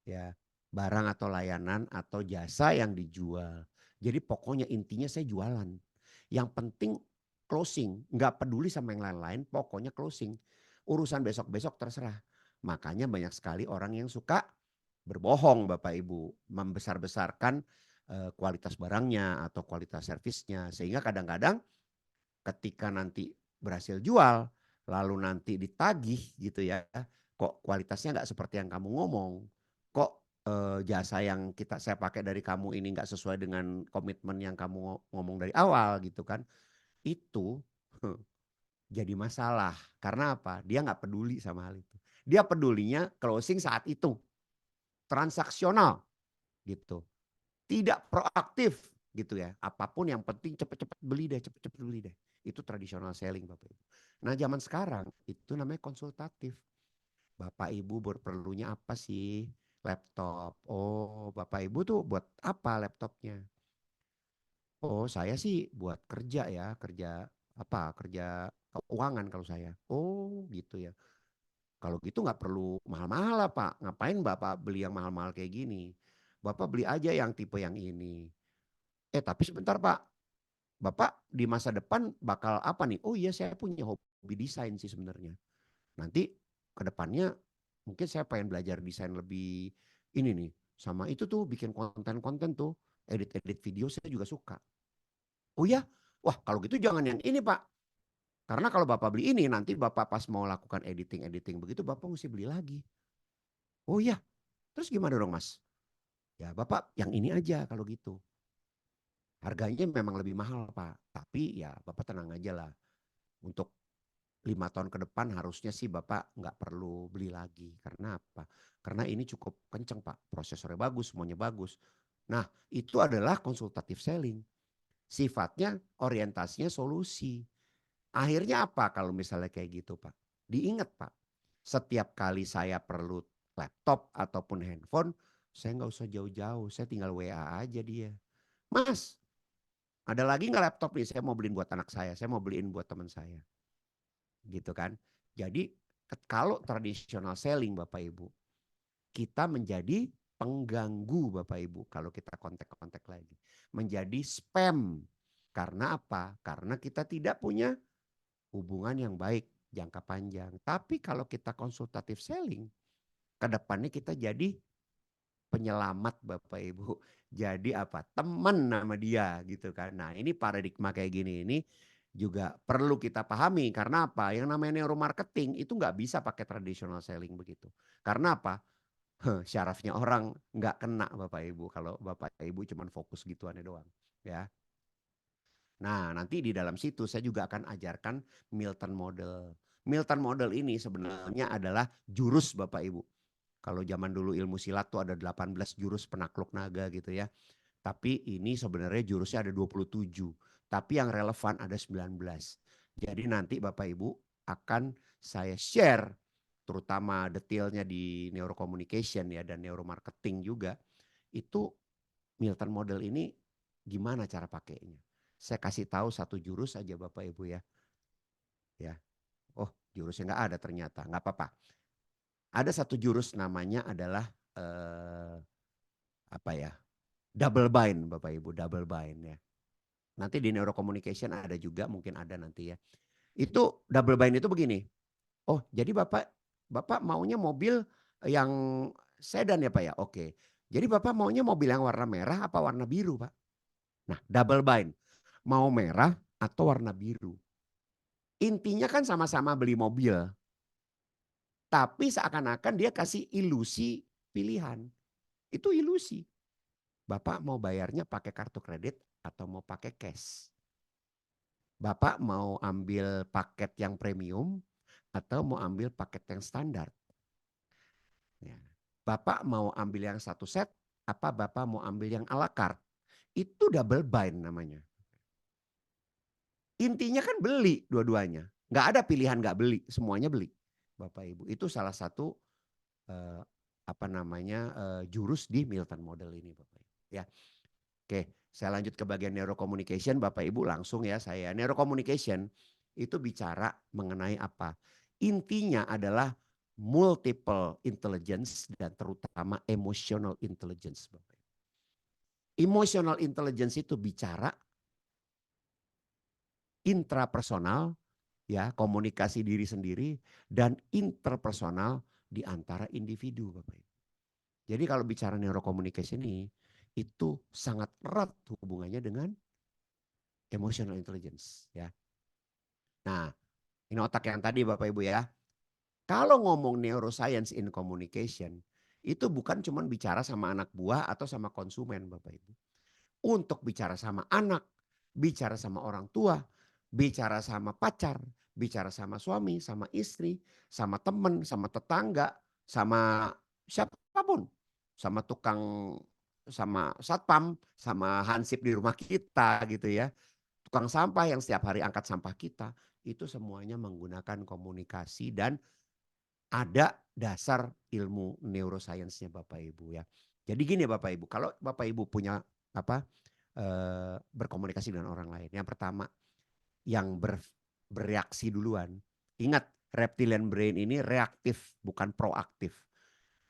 Ya, barang atau layanan atau jasa yang dijual. Jadi pokoknya intinya saya jualan. Yang penting closing, nggak peduli sama yang lain-lain, pokoknya closing. Urusan besok-besok terserah. Makanya banyak sekali orang yang suka berbohong Bapak Ibu, membesar-besarkan kualitas barangnya atau kualitas servisnya, sehingga kadang-kadang ketika nanti berhasil jual lalu nanti ditagih gitu ya, kok kualitasnya nggak seperti yang kamu ngomong, kok jasa yang saya pakai dari kamu ini nggak sesuai dengan komitmen yang kamu ngomong dari awal gitu kan, itu jadi masalah. Karena apa? Dia nggak peduli sama hal itu. Dia pedulinya closing saat itu, transaksional gitu. Tidak proaktif gitu ya. Apapun yang penting cepet-cepet beli deh, cepet-cepet beli deh. Itu traditional selling Bapak Ibu. Nah zaman sekarang itu namanya konsultatif. Bapak Ibu perlunya apa sih? Laptop. Oh Bapak Ibu tuh buat apa laptopnya? Oh saya sih buat kerja ya. Kerja keuangan kalau saya. Oh gitu ya. Kalau gitu nggak perlu mahal-mahal lah Pak. Ngapain Bapak beli yang mahal-mahal kayak gini? Bapak beli aja yang tipe yang ini. Tapi sebentar Pak. Bapak di masa depan bakal apa nih? Oh iya saya punya hobi desain sih sebenarnya. Nanti ke depannya mungkin saya pengen belajar desain lebih ini nih. Sama itu tuh bikin konten-konten tuh. Edit-edit video saya juga suka. Oh ya? Wah kalau gitu jangan yang ini Pak. Karena kalau Bapak beli ini nanti Bapak pas mau lakukan editing begitu Bapak mesti beli lagi. Oh iya? Terus gimana dong Mas? Ya Bapak yang ini aja kalau gitu. Harganya memang lebih mahal Pak. Tapi ya Bapak tenang aja lah. Untuk 5 tahun ke depan harusnya sih Bapak nggak perlu beli lagi. Karena apa? Karena ini cukup kenceng Pak. Prosesornya bagus, semuanya bagus. Nah itu adalah konsultatif selling. Sifatnya orientasinya solusi. Akhirnya apa kalau misalnya kayak gitu Pak? Diingat Pak. Setiap kali saya perlu laptop ataupun handphone. Saya nggak usah jauh-jauh. Saya tinggal WA aja dia. Mas. Ada lagi nggak laptop nih? Saya mau beliin buat anak saya. Saya mau beliin buat teman saya. Gitu kan. Jadi Kalau traditional selling Bapak Ibu, kita menjadi pengganggu Bapak Ibu kalau kita kontak-kontak lagi. Menjadi spam. Karena apa? Karena kita tidak punya hubungan yang baik jangka panjang. Tapi kalau kita konsultatif selling, ke depannya kita jadi penyelamat Bapak Ibu. Jadi apa? Teman nama dia gitu kan. Nah, ini paradigma kayak gini ini juga perlu kita pahami. Karena apa? Yang namanya neuromarketing itu nggak bisa pakai traditional selling begitu. Karena apa? Syarafnya orang nggak kena Bapak Ibu kalau Bapak Ibu cuman fokus gituannya doang ya. Nah, nanti di dalam situ saya juga akan ajarkan Milton Model. Milton Model ini sebenarnya adalah jurus Bapak Ibu. Kalau zaman dulu ilmu silat tuh ada 18 jurus penakluk naga gitu ya. Tapi ini sebenarnya jurusnya ada 27. Tapi yang relevan ada 19. Jadi nanti Bapak Ibu akan saya share terutama detailnya di neurocommunication ya dan neuromarketing juga. Itu Milton Model ini gimana cara pakainya. Saya kasih tahu satu jurus aja Bapak Ibu ya. Ya. Oh, jurusnya nggak ada ternyata, nggak apa-apa. Ada satu jurus namanya adalah apa ya? Double bind Bapak Ibu, double bind ya. Nanti di neurocommunication ada juga, mungkin ada nanti ya. Itu double bind itu begini. Oh, jadi Bapak maunya mobil yang sedan ya Pak ya? Oke. Jadi Bapak maunya mobil yang warna merah apa warna biru Pak? Nah, double bind. Mau merah atau warna biru. Intinya kan sama-sama beli mobil. Tapi seakan-akan dia kasih ilusi pilihan. Itu ilusi. Bapak mau bayarnya pakai kartu kredit atau mau pakai cash? Bapak mau ambil paket yang premium atau mau ambil paket yang standar? Ya. Bapak mau ambil yang satu set, apa Bapak mau ambil yang ala carte? Itu double bind namanya. Intinya kan beli dua-duanya. Nggak ada pilihan nggak beli, semuanya beli. Bapak Ibu, itu salah satu jurus di Milton Model ini Bapak Ibu. Ya. Oke, saya lanjut ke bagian neurocommunication Bapak Ibu langsung ya saya. Neurocommunication itu bicara mengenai apa? Intinya adalah multiple intelligence dan terutama emotional intelligence Bapak Ibu. Emotional intelligence itu bicara intrapersonal ya, komunikasi diri sendiri dan interpersonal di antara individu Bapak Ibu. Jadi kalau bicara neurocommunication ini itu sangat erat hubungannya dengan emotional intelligence ya. Nah, ini otak yang tadi Bapak Ibu ya. Kalau ngomong neuroscience in communication itu bukan cuma bicara sama anak buah atau sama konsumen Bapak Ibu. Untuk bicara sama anak, bicara sama orang tua, bicara sama pacar, bicara sama suami, sama istri, sama teman, sama tetangga, sama siapapun, sama tukang, sama satpam, sama hansip di rumah kita gitu ya. Tukang sampah yang setiap hari angkat sampah kita, itu semuanya menggunakan komunikasi dan ada dasar ilmu neuroscience-nya Bapak Ibu ya. Jadi gini Bapak Ibu, kalau Bapak Ibu punya berkomunikasi dengan orang lain. Yang pertama, yang bereaksi duluan. Ingat, reptilian brain ini reaktif, bukan proaktif.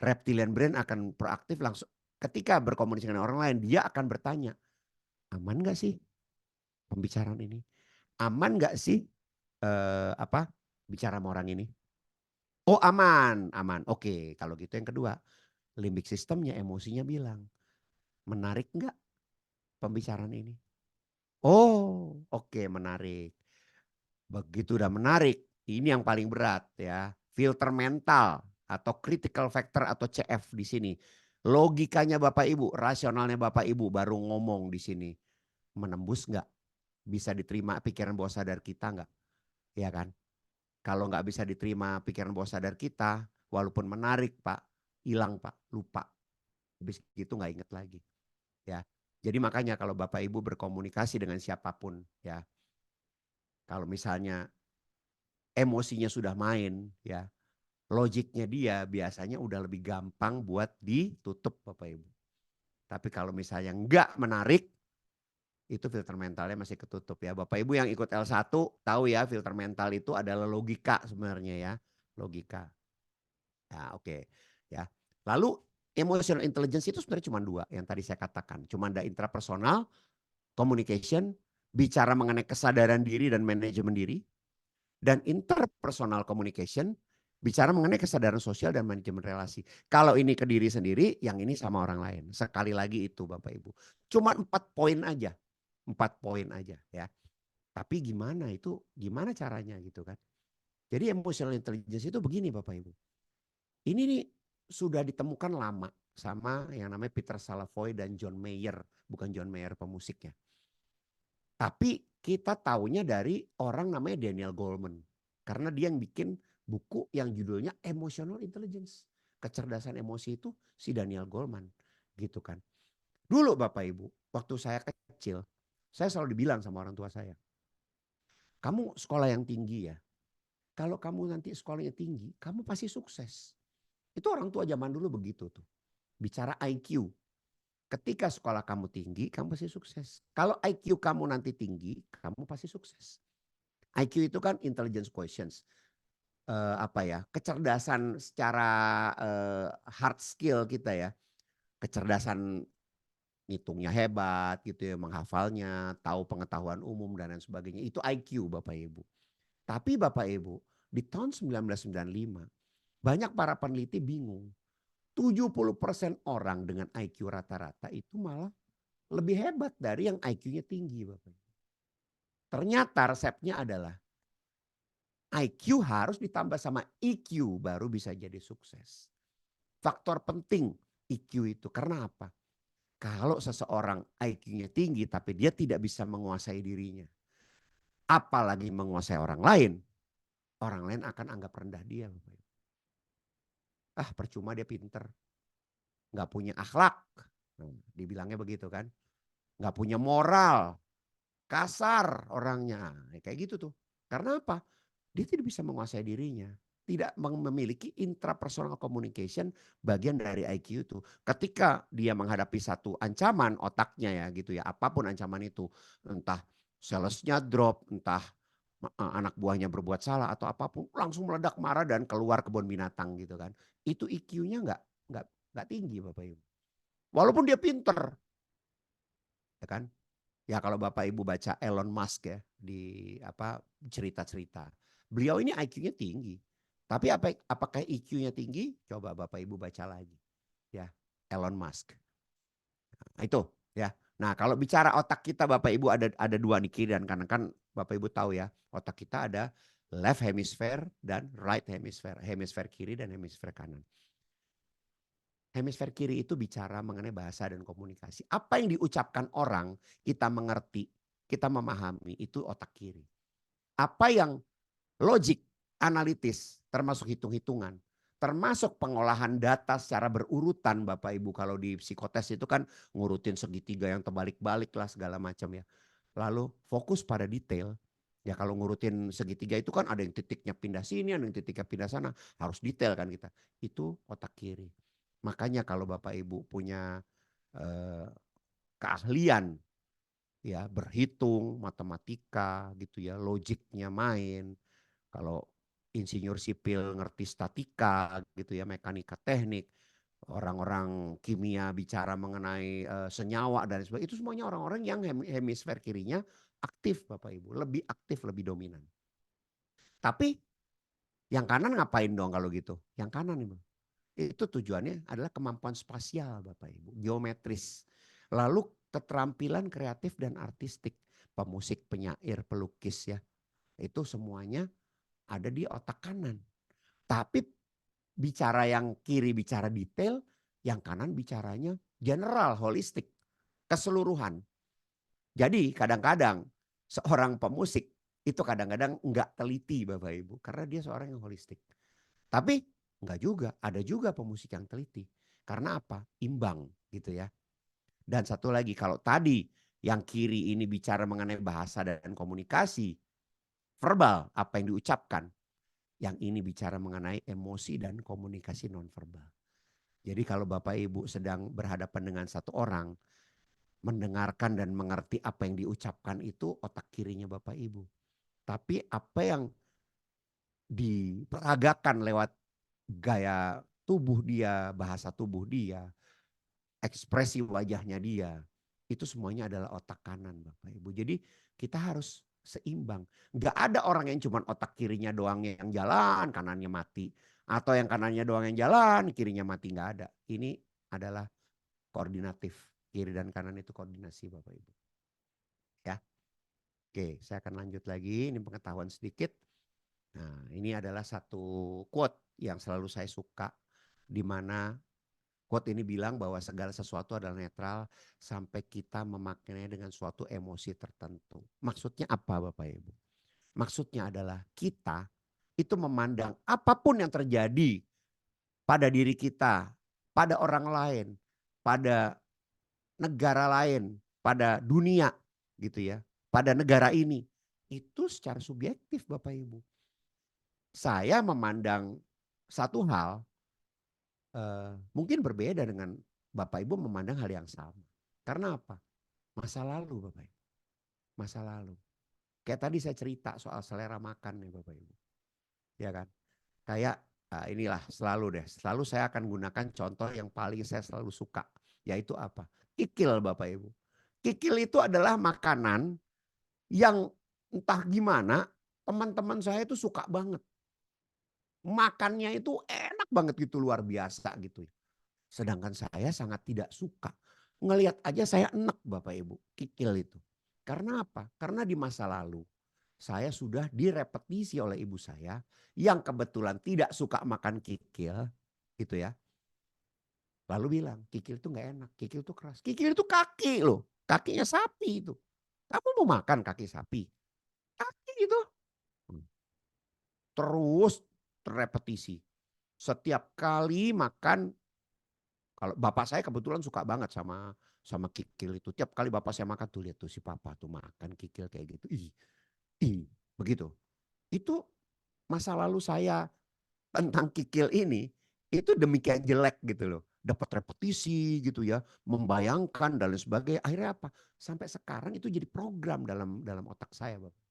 Reptilian brain akan proaktif langsung. Ketika berkomunikasi dengan orang lain, dia akan bertanya, aman gak sih pembicaraan ini? Aman gak sih bicara sama orang ini? Oh aman, aman. Oke, kalau gitu yang kedua, limbic systemnya, emosinya bilang, menarik gak pembicaraan ini? Oh, oke, menarik. Begitu udah menarik, ini yang paling berat ya. Filter mental atau critical factor atau CF di sini. Logikanya Bapak Ibu, rasionalnya Bapak Ibu baru ngomong di sini. Menembus nggak? Bisa diterima pikiran bawah sadar kita nggak? Ya kan? Kalau nggak bisa diterima pikiran bawah sadar kita, walaupun menarik Pak, hilang Pak, lupa. Habis gitu nggak inget lagi. Ya. Jadi makanya kalau Bapak Ibu berkomunikasi dengan siapapun ya, kalau misalnya emosinya sudah main ya, logiknya dia biasanya udah lebih gampang buat ditutup Bapak Ibu. Tapi kalau misalnya enggak menarik, itu filter mentalnya masih ketutup ya. Bapak Ibu yang ikut L1 tahu ya, filter mental itu adalah logika sebenarnya ya. logika. Ya, oke. Ya. Lalu emotional intelligence itu sebenarnya cuma 2 yang tadi saya katakan. Cuma ada intrapersonal, communication, bicara mengenai kesadaran diri dan manajemen diri. Dan interpersonal communication, bicara mengenai kesadaran sosial dan manajemen relasi. Kalau ini ke diri sendiri, yang ini sama orang lain. Sekali lagi itu Bapak Ibu. Cuma 4 poin aja. 4 poin aja ya. Tapi gimana itu, gimana caranya gitu kan. Jadi emotional intelligence itu begini Bapak Ibu. Ini nih sudah ditemukan lama sama yang namanya Peter Salovey dan John Mayer. Bukan John Mayer pemusiknya. Tapi kita taunya dari orang namanya Daniel Goleman. Karena dia yang bikin buku yang judulnya Emotional Intelligence. Kecerdasan emosi itu si Daniel Goleman. Gitu kan. Dulu Bapak Ibu, waktu saya kecil, saya selalu dibilang sama orang tua saya. Kamu sekolah yang tinggi ya. Kalau kamu nanti sekolahnya tinggi, kamu pasti sukses. Itu orang tua zaman dulu begitu tuh. Bicara IQ. Ketika sekolah kamu tinggi, kamu pasti sukses. Kalau IQ kamu nanti tinggi, kamu pasti sukses. IQ itu kan intelligence quotients. Kecerdasan secara hard skill kita ya. Kecerdasan ngitungnya hebat gitu ya, menghafalnya, tahu pengetahuan umum dan lain sebagainya. Itu IQ Bapak Ibu. Tapi Bapak Ibu, di tahun 1995 banyak para peneliti bingung. 70% orang dengan IQ rata-rata itu malah lebih hebat dari yang IQ-nya tinggi Bapak Ibu. Ternyata resepnya adalah IQ harus ditambah sama EQ baru bisa jadi sukses. Faktor penting EQ itu karena apa? Kalau seseorang IQ-nya tinggi tapi dia tidak bisa menguasai dirinya. Apalagi menguasai orang lain akan anggap rendah dia. Percuma dia pinter. Nggak punya akhlak. Dibilangnya begitu kan. Nggak punya moral. Kasar orangnya. Kayak gitu tuh. Karena apa? Dia tidak bisa menguasai dirinya. Tidak memiliki intrapersonal communication bagian dari IQ itu. Ketika dia menghadapi satu ancaman otaknya ya gitu ya. Apapun ancaman itu. Entah salesnya drop. Entah anak buahnya berbuat salah atau apapun. Langsung meledak marah dan keluar kebun binatang gitu kan. Itu IQ-nya nggak tinggi Bapak Ibu. Walaupun dia pinter. Ya kan? Ya kalau Bapak Ibu baca Elon Musk ya di cerita-cerita. Beliau ini IQ-nya tinggi. Tapi apakah IQ-nya tinggi? Coba Bapak Ibu baca lagi. Ya, Elon Musk. Nah, itu ya. Nah, kalau bicara otak kita Bapak Ibu ada 2 nih, kiri dan kanan. Kan Bapak Ibu tahu ya, otak kita ada left hemisphere dan right hemisphere. Hemisfer kiri dan hemisfer kanan. Hemisfer kiri itu bicara mengenai bahasa dan komunikasi. Apa yang diucapkan orang, kita mengerti, kita memahami, itu otak kiri. Apa yang logik, analitis, termasuk hitung-hitungan, termasuk pengolahan data secara berurutan Bapak Ibu. Kalau di psikotes itu kan ngurutin segitiga yang terbalik-balik lah segala macam ya. Lalu fokus pada detail. Ya kalau ngurutin segitiga itu kan ada yang titiknya pindah sini, ada yang titiknya pindah sana. Harus detail kan kita. Itu otak kiri. Makanya kalau Bapak Ibu punya keahlian ya berhitung, matematika gitu ya, logiknya main. Kalau insinyur sipil ngerti statika gitu ya, mekanika teknik, orang-orang kimia bicara mengenai senyawa dan sebagainya, itu semuanya orang-orang yang hemisfer kirinya aktif Bapak Ibu, lebih aktif, lebih dominan. Tapi yang kanan ngapain dong kalau gitu? Yang kanan Ibu. Itu tujuannya adalah kemampuan spasial Bapak Ibu, geometris. Lalu keterampilan kreatif dan artistik, pemusik, penyair, pelukis ya. Itu semuanya ada di otak kanan. Tapi bicara yang kiri bicara detail, yang kanan bicaranya general, holistik, keseluruhan. Jadi kadang-kadang seorang pemusik itu kadang-kadang enggak teliti Bapak Ibu. Karena dia seorang yang holistik. Tapi enggak juga, ada juga pemusik yang teliti. Karena apa? Imbang gitu ya. Dan satu lagi, kalau tadi yang kiri ini bicara mengenai bahasa dan komunikasi, verbal, apa yang diucapkan. Yang ini bicara mengenai emosi dan komunikasi nonverbal. Jadi kalau Bapak Ibu sedang berhadapan dengan satu orang, mendengarkan dan mengerti apa yang diucapkan itu otak kirinya Bapak Ibu. Tapi apa yang diperagakan lewat gaya tubuh dia, bahasa tubuh dia, ekspresi wajahnya dia. Itu semuanya adalah otak kanan Bapak Ibu. Jadi kita harus seimbang. Nggak ada orang yang cuma otak kirinya doang yang jalan, kanannya mati. Atau yang kanannya doang yang jalan, kirinya mati. Nggak ada. Ini adalah koordinatif. Kiri dan kanan itu koordinasi Bapak Ibu. Ya. Oke, saya akan lanjut lagi. Ini pengetahuan sedikit. Nah, ini adalah satu quote yang selalu saya suka. Di mana quote ini bilang bahwa segala sesuatu adalah netral sampai kita memaknainya dengan suatu emosi tertentu. Maksudnya apa Bapak Ibu? Maksudnya adalah kita itu memandang apapun yang terjadi pada diri kita, pada orang lain, pada negara lain, pada dunia gitu ya, pada negara ini. Itu secara subjektif Bapak Ibu. Saya memandang satu hal mungkin berbeda dengan Bapak Ibu memandang hal yang sama. Karena apa? Masa lalu Bapak Ibu. Masa lalu. Kayak tadi saya cerita soal selera makan nih Bapak Ibu. Ya kan? Kayak inilah selalu deh. Selalu saya akan gunakan contoh yang paling saya selalu suka. Yaitu apa? Kikil Bapak Ibu. Kikil itu adalah makanan yang entah gimana teman-teman saya itu suka banget. Makannya itu enak banget gitu, luar biasa gitu. Sedangkan saya sangat tidak suka. Ngelihat aja saya enak Bapak Ibu, kikil itu. Karena apa? Karena di masa lalu saya sudah direpetisi oleh ibu saya yang kebetulan tidak suka makan kikil gitu ya. Lalu bilang kikil itu nggak enak, kikil itu keras. Kikil itu kaki loh, kakinya sapi itu. Kamu mau makan kaki sapi? Kaki gitu. Terus terrepetisi. Setiap kali makan, kalau bapak saya kebetulan suka banget sama kikil itu. Tiap kali bapak saya makan tuh lihat tuh si papa tuh makan kikil kayak gitu. Begitu. Itu masa lalu saya tentang kikil ini itu demikian jelek gitu loh. Dapat repetisi gitu ya, membayangkan dan lain sebagainya. Akhirnya apa? Sampai sekarang itu jadi program dalam otak saya, Bapak.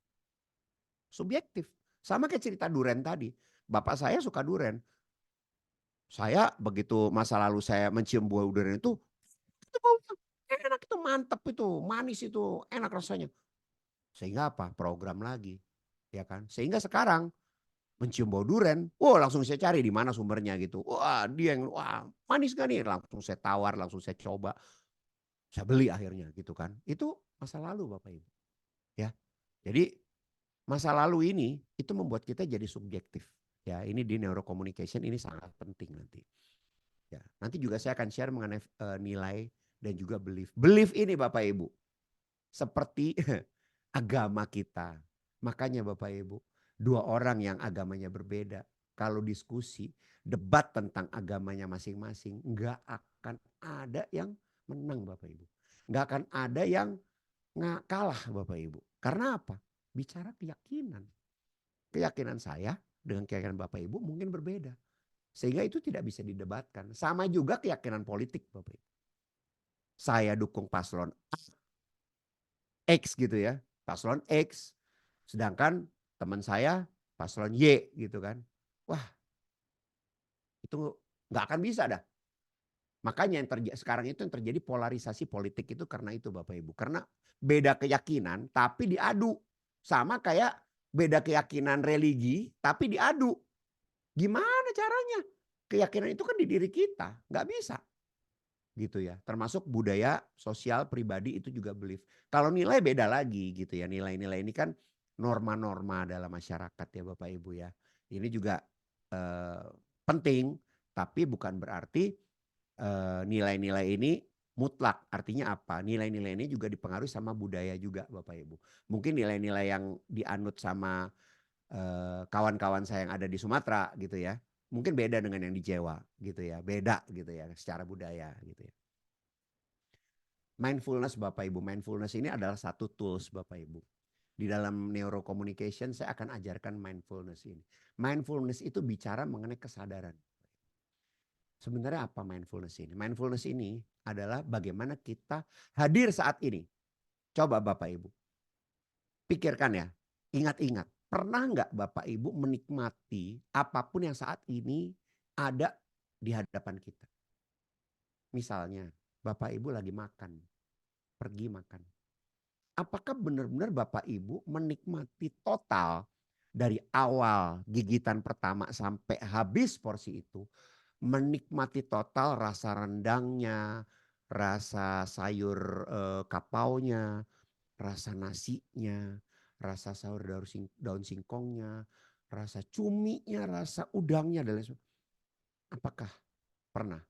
Subjektif. Sama kayak cerita duren tadi. Bapak saya suka duren. Saya begitu masa lalu saya mencium buah duren itu enak, itu mantep, itu manis, itu enak rasanya. Sehingga apa? Program lagi, ya kan? Sehingga sekarang mencium bau duren, langsung saya cari di mana sumbernya gitu. Wah, dia yang manis gak nih? Langsung saya tawar, langsung saya coba. Saya beli akhirnya gitu kan. Itu masa lalu Bapak Ibu. Ya. Jadi masa lalu ini itu membuat kita jadi subjektif. Ya, ini di neurocommunication ini sangat penting nanti. Ya, nanti juga saya akan share mengenai nilai dan juga belief. Belief ini Bapak Ibu seperti agama kita. Makanya Bapak Ibu, dua orang yang agamanya berbeda, kalau diskusi, debat tentang agamanya masing-masing, nggak akan ada yang menang Bapak Ibu. Nggak akan ada yang kalah Bapak Ibu. Karena apa? Bicara keyakinan. Keyakinan saya dengan keyakinan Bapak Ibu mungkin berbeda. Sehingga itu tidak bisa didebatkan. Sama juga keyakinan politik Bapak Ibu. Saya dukung paslon X gitu ya. Paslon X. Sedangkan teman saya paslon Y gitu kan. Wah, itu nggak akan bisa dah. Makanya yang sekarang itu yang terjadi polarisasi politik itu karena itu Bapak Ibu. Karena beda keyakinan tapi diadu. Sama kayak beda keyakinan religi tapi diadu. Gimana caranya? Keyakinan itu kan di diri kita. Nggak bisa. Gitu ya. Termasuk budaya sosial pribadi itu juga belief. Kalau nilai beda lagi gitu ya. Nilai-nilai ini kan norma-norma dalam masyarakat ya Bapak Ibu ya. Ini juga penting. Tapi bukan berarti nilai-nilai ini mutlak. Artinya apa? Nilai-nilai ini juga dipengaruhi sama budaya juga Bapak Ibu. Mungkin nilai-nilai yang dianut sama kawan-kawan saya yang ada di Sumatera gitu ya. Mungkin beda dengan yang di Jawa gitu ya. Beda gitu ya secara budaya gitu ya. Mindfulness Bapak Ibu. Mindfulness ini adalah satu tools Bapak Ibu. Di dalam neurocommunication saya akan ajarkan mindfulness ini. Mindfulness itu bicara mengenai kesadaran. Sebenarnya apa mindfulness ini? Mindfulness ini adalah bagaimana kita hadir saat ini. Coba Bapak Ibu. Pikirkan ya. Ingat-ingat. Pernah nggak Bapak Ibu menikmati apapun yang saat ini ada di hadapan kita? Misalnya Bapak Ibu lagi makan, pergi makan. Apakah benar-benar Bapak Ibu menikmati total dari awal gigitan pertama sampai habis porsi itu? Menikmati total rasa rendangnya, rasa sayur kapaunya, rasa nasinya, rasa daun singkongnya, rasa cuminya, rasa udangnya dan lain sebagainya. Apakah pernah?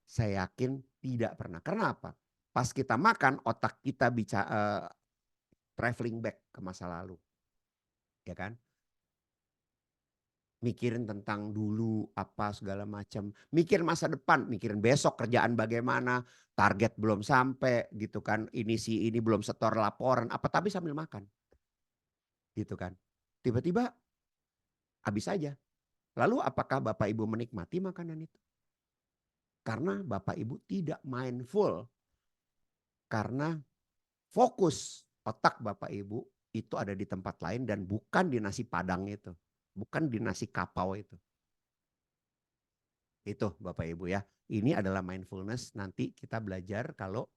Saya yakin tidak pernah. Karena apa? Pas kita makan, otak kita bicara traveling back ke masa lalu. Ya kan? Mikirin tentang dulu apa segala macam, mikir masa depan, mikirin besok kerjaan bagaimana, target belum sampai gitu kan, ini belum setor laporan apa, tapi sambil makan gitu kan, tiba-tiba habis aja. Lalu apakah Bapak Ibu menikmati makanan itu? Karena Bapak Ibu tidak mindful, karena fokus otak Bapak Ibu itu ada di tempat lain dan bukan di nasi padang itu. Bukan di nasi kapau itu. Itu Bapak Ibu ya. Ini adalah mindfulness, nanti kita belajar kalau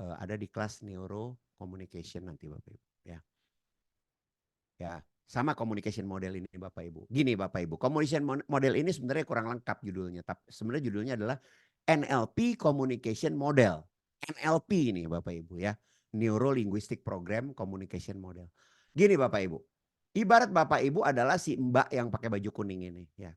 ada di kelas neuro communication nanti Bapak Ibu ya. Ya, sama communication model ini Bapak Ibu. Gini Bapak Ibu, communication model ini sebenarnya kurang lengkap judulnya, tapi sebenarnya judulnya adalah NLP communication model. NLP ini Bapak Ibu ya. Neuro Linguistic Program Communication Model. Gini Bapak Ibu. Ibarat Bapak Ibu adalah si Mbak yang pakai baju kuning ini ya.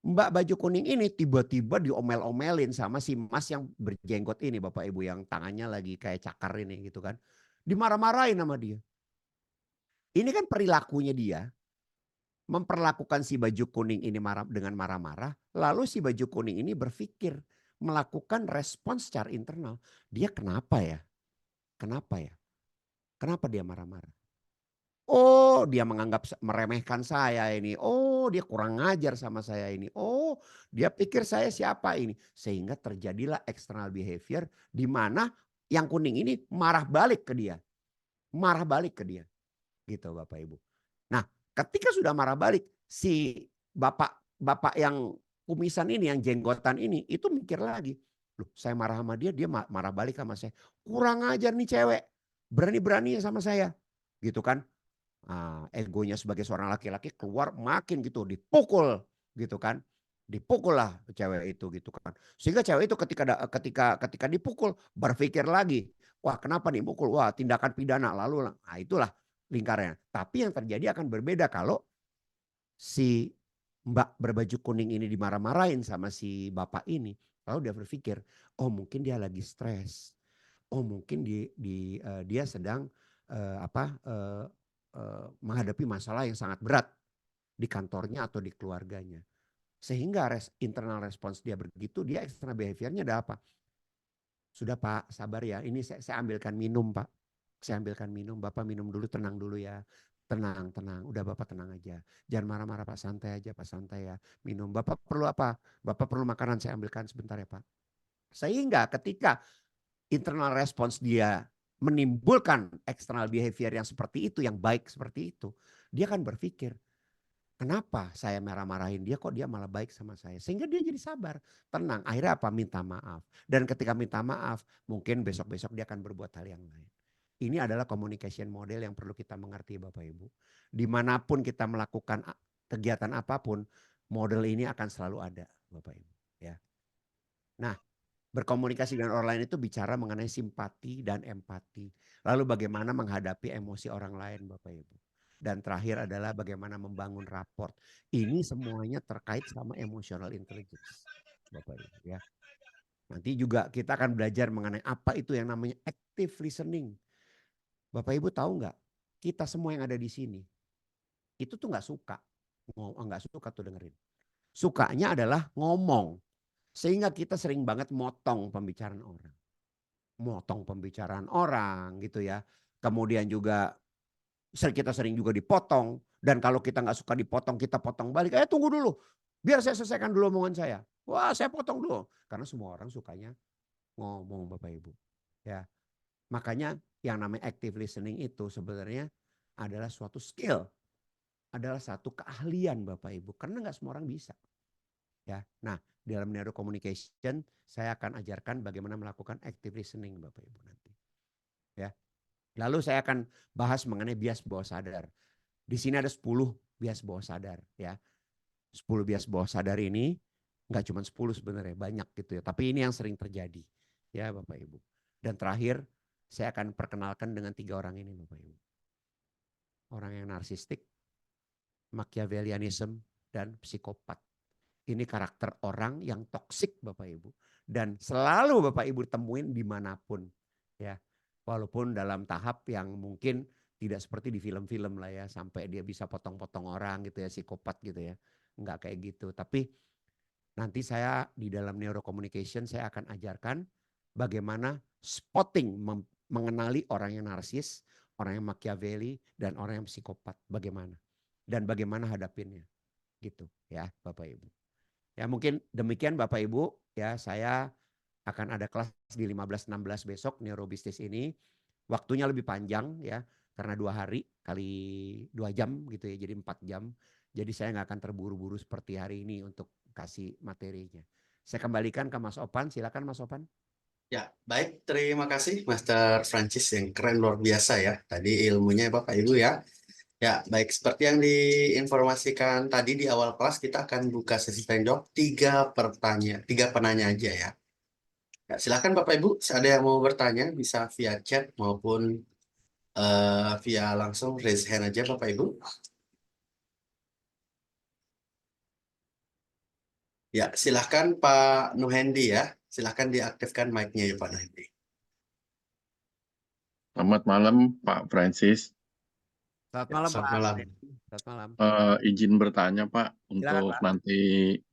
Mbak baju kuning ini tiba-tiba diomel-omelin sama si Mas yang berjenggot ini Bapak Ibu, yang tangannya lagi kayak cakar ini gitu kan. Dimarah-marahin sama dia. Ini kan perilakunya dia. Memperlakukan si baju kuning ini dengan marah-marah. Lalu si baju kuning ini berpikir melakukan respons secara internal. Dia kenapa ya? Kenapa ya? Kenapa dia marah-marah? Oh, dia menganggap meremehkan saya ini. Oh, dia kurang ngajar sama saya ini. Oh, dia pikir saya siapa ini. Sehingga terjadilah external behavior di mana yang kuning ini marah balik ke dia. Marah balik ke dia. Gitu Bapak Ibu. Nah, ketika sudah marah balik, si bapak yang kumisan ini, yang jenggotan ini, itu mikir lagi. Loh, saya marah sama dia, dia marah balik sama saya. Kurang ajar nih cewek. Berani-beraninya sama saya. Gitu kan. Egonya sebagai seorang laki-laki keluar makin gitu, dipukul gitu kan, dipukul lah cewek itu gitu kan, sehingga cewek itu ketika dipukul berpikir lagi, wah kenapa nih pukul, wah tindakan pidana, lalu itulah lingkarannya. Tapi yang terjadi akan berbeda kalau si Mbak berbaju kuning ini dimarah-marahin sama si bapak ini, lalu dia berpikir, oh mungkin dia lagi stres, oh mungkin dia sedang menghadapi masalah yang sangat berat di kantornya atau di keluarganya. Sehingga internal response dia begitu, dia external behaviornya ada apa? Sudah Pak, sabar ya, ini saya ambilkan minum Pak. Saya ambilkan minum, Bapak minum dulu, tenang dulu ya. Tenang, udah Bapak tenang aja. Jangan marah-marah Pak, santai aja Pak, santai ya. Minum, Bapak perlu apa? Bapak perlu makanan, saya ambilkan sebentar ya Pak. Sehingga ketika internal response dia menimbulkan external behavior yang seperti itu, yang baik seperti itu, dia akan berpikir, kenapa saya marah-marahin dia, kok dia malah baik sama saya. Sehingga dia jadi sabar, tenang. Akhirnya apa? Minta maaf. Dan ketika minta maaf, mungkin besok-besok dia akan berbuat hal yang lain. Ini adalah communication model yang perlu kita mengerti Bapak Ibu. Dimanapun kita melakukan kegiatan apapun, model ini akan selalu ada Bapak Ibu. Ya. Nah, berkomunikasi dengan orang lain itu bicara mengenai simpati dan empati. Lalu bagaimana menghadapi emosi orang lain Bapak Ibu. Dan terakhir adalah bagaimana membangun raport. Ini semuanya terkait sama emotional intelligence Bapak Ibu ya. Nanti juga kita akan belajar mengenai apa itu yang namanya active listening. Bapak Ibu tahu nggak? Kita semua yang ada di sini itu tuh nggak suka tuh dengerin. Sukanya adalah ngomong. Sehingga kita sering banget motong pembicaraan orang. Motong pembicaraan orang gitu ya. Kemudian juga kita sering juga dipotong. Dan kalau kita nggak suka dipotong, kita potong balik. Tunggu dulu. Biar saya selesaikan dulu omongan saya. Wah saya potong dulu. Karena semua orang sukanya ngomong Bapak Ibu. Ya. Makanya yang namanya active listening itu sebenarnya adalah suatu skill adalah satu keahlian Bapak Ibu, karena nggak semua orang bisa. Ya, nah di dalam neurocommunication saya akan ajarkan bagaimana melakukan active listening Bapak Ibu nanti. Ya, lalu saya akan bahas mengenai bias bawah sadar. Di sini ada 10 bias bawah sadar ya. 10 bias bawah sadar ini nggak cuma 10 sebenarnya, banyak gitu ya. Tapi ini yang sering terjadi ya Bapak Ibu. Dan terakhir saya akan perkenalkan dengan 3 orang ini Bapak Ibu. Orang yang narsistik, Machiavellianism, dan psikopat. Ini karakter orang yang toksik Bapak Ibu. Dan selalu Bapak Ibu temuin dimanapun. Ya, walaupun dalam tahap yang mungkin tidak seperti di film-film lah ya. Sampai dia bisa potong-potong orang gitu ya, psikopat gitu ya. Enggak kayak gitu. Tapi nanti saya di dalam neurocommunication saya akan ajarkan bagaimana spotting, mengenali orang yang narsis, orang yang Machiavelli, dan orang yang psikopat. Bagaimana. Dan bagaimana hadapinnya. Gitu ya Bapak Ibu. Ya mungkin demikian Bapak Ibu, ya saya akan ada kelas di 15-16 besok neurobisnis ini. Waktunya lebih panjang ya, karena 2 hari kali 2 jam gitu ya, jadi 4 jam. Jadi saya nggak akan terburu-buru seperti hari ini untuk kasih materinya. Saya kembalikan ke Mas Opan, silakan Mas Opan. Ya, baik. Terima kasih Master Francis yang keren luar biasa ya. Tadi ilmunya Bapak Ibu ya. Ya, baik. Seperti yang diinformasikan tadi di awal kelas, kita akan buka sesi tanya jawab 3 penanya aja ya. Ya, silakan Bapak Ibu, ada yang mau bertanya bisa via chat maupun via langsung raise hand aja Bapak Ibu. Ya, silakan Pak Nuhendi ya. Silakan diaktifkan mic-nya ya Pak Nuhendi. Selamat malam Pak Francis. Selamat malam Selamat Pak. malam. Selamat malam. Izin bertanya Pak untuk Pak. nanti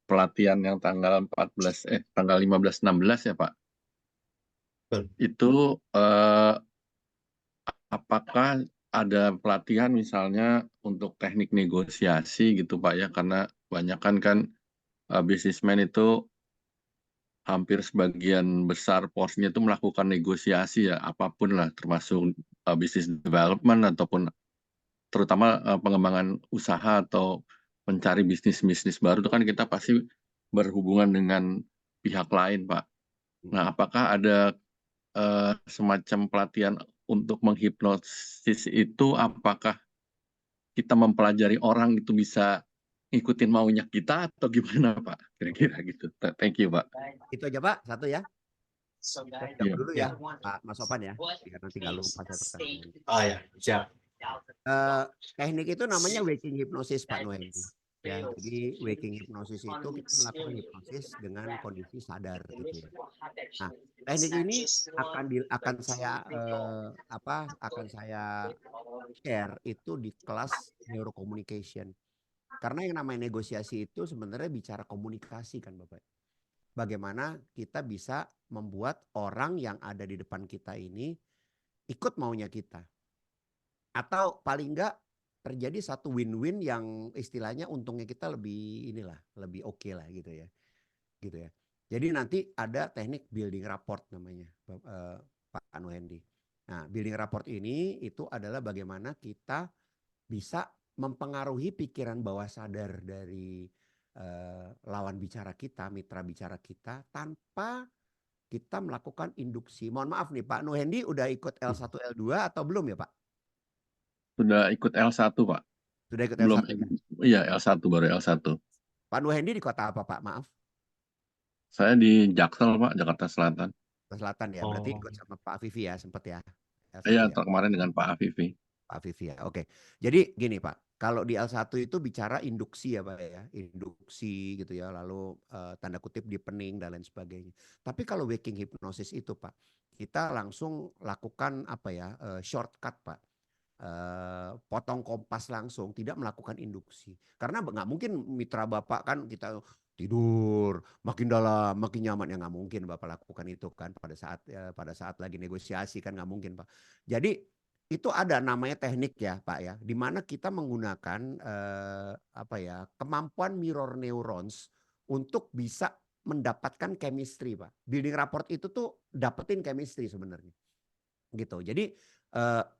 pelatihan yang tanggal 15-16 ya Pak. Itu apakah ada pelatihan misalnya untuk teknik negosiasi gitu Pak ya, karena kebanyakan kan bisnismen itu hampir sebagian besar porsinya itu melakukan negosiasi ya, apapun lah, termasuk business development ataupun terutama pengembangan usaha atau mencari bisnis-bisnis baru itu kan kita pasti berhubungan dengan pihak lain Pak. Nah apakah ada semacam pelatihan untuk menghipnosis itu, apakah kita mempelajari orang itu bisa ngikutin maunya kita atau gimana Pak? Kira-kira gitu. Thank you Pak. Itu aja Pak, satu ya. Saya jawab dulu ya Pak Mas Opan ya, biar nanti nggak lupa saya pertanyaan. Oh ya, siap. Teknik itu namanya waking hypnosis Pak Nuhendi. Ya, jadi waking hypnosis itu kita melakukan hipnosis dengan kondisi sadar gitu ya. Nah, teknik ini akan saya share itu di kelas neurocommunication. Karena yang namanya negosiasi itu sebenarnya bicara komunikasi kan Bapak. Bagaimana kita bisa membuat orang yang ada di depan kita ini ikut maunya kita. Atau paling enggak terjadi satu win-win yang istilahnya untungnya kita lebih lebih oke lah gitu ya. Gitu ya. Jadi nanti ada teknik building rapport namanya Pak Nuhendi. Nah, building rapport ini itu adalah bagaimana kita bisa mempengaruhi pikiran bawah sadar dari lawan bicara kita, mitra bicara kita tanpa kita melakukan induksi. Mohon maaf nih Pak Nuhendi udah ikut L1 L2 atau belum ya Pak? Sudah ikut L1 Pak. Sudah ikut Belum, L1 ya? Iya L1 baru L1. Pak Nuhendi di kota apa Pak? Maaf. Saya di Jaksel Pak, Jakarta Selatan. Selatan ya, berarti ikut sama Pak Afifi ya sempat ya? Iya, kemarin dengan Pak Afifi. Pak Afifi ya, oke. Jadi gini Pak, kalau di L1 itu bicara induksi ya Pak ya, induksi gitu ya, lalu tanda kutip deepening dan lain sebagainya. Tapi kalau waking hypnosis itu Pak, kita langsung lakukan shortcut Pak. Potong kompas langsung, tidak melakukan induksi. Karena nggak mungkin mitra Bapak kan kita tidur makin dalam makin nyaman, ya nggak mungkin Bapak lakukan itu kan pada saat lagi negosiasi kan nggak mungkin Pak. Jadi itu ada namanya teknik ya Pak ya, di mana kita menggunakan kemampuan mirror neurons untuk bisa mendapatkan chemistry Pak. Building rapport itu tuh dapetin chemistry sebenarnya gitu. Jadi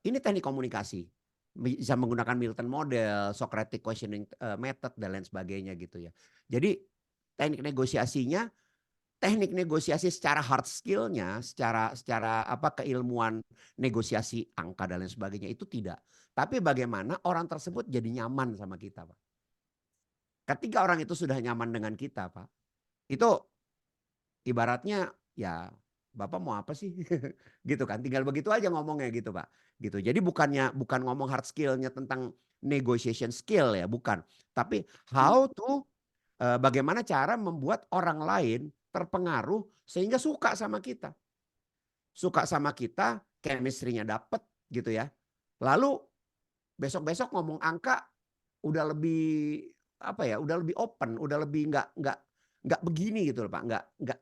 ini teknik komunikasi. bisa menggunakan Milton model, Socratic questioning method dan lain sebagainya gitu ya. Jadi teknik negosiasi secara hard skill-nya, secara apa keilmuan negosiasi angka dan lain sebagainya itu tidak. Tapi bagaimana orang tersebut jadi nyaman sama kita, Pak. Ketika orang itu sudah nyaman dengan kita, Pak, itu ibaratnya ya Bapak mau apa sih? Gitu kan. Tinggal begitu aja ngomongnya gitu, Pak. Gitu. Jadi bukan ngomong hard skill-nya tentang negotiation skill ya, bukan. Tapi how to bagaimana cara membuat orang lain terpengaruh sehingga suka sama kita. Suka sama kita, chemistry-nya dapet gitu ya. Lalu besok-besok ngomong angka udah lebih apa ya? Udah lebih open, udah lebih nggak begini gitu loh, Pak. Nggak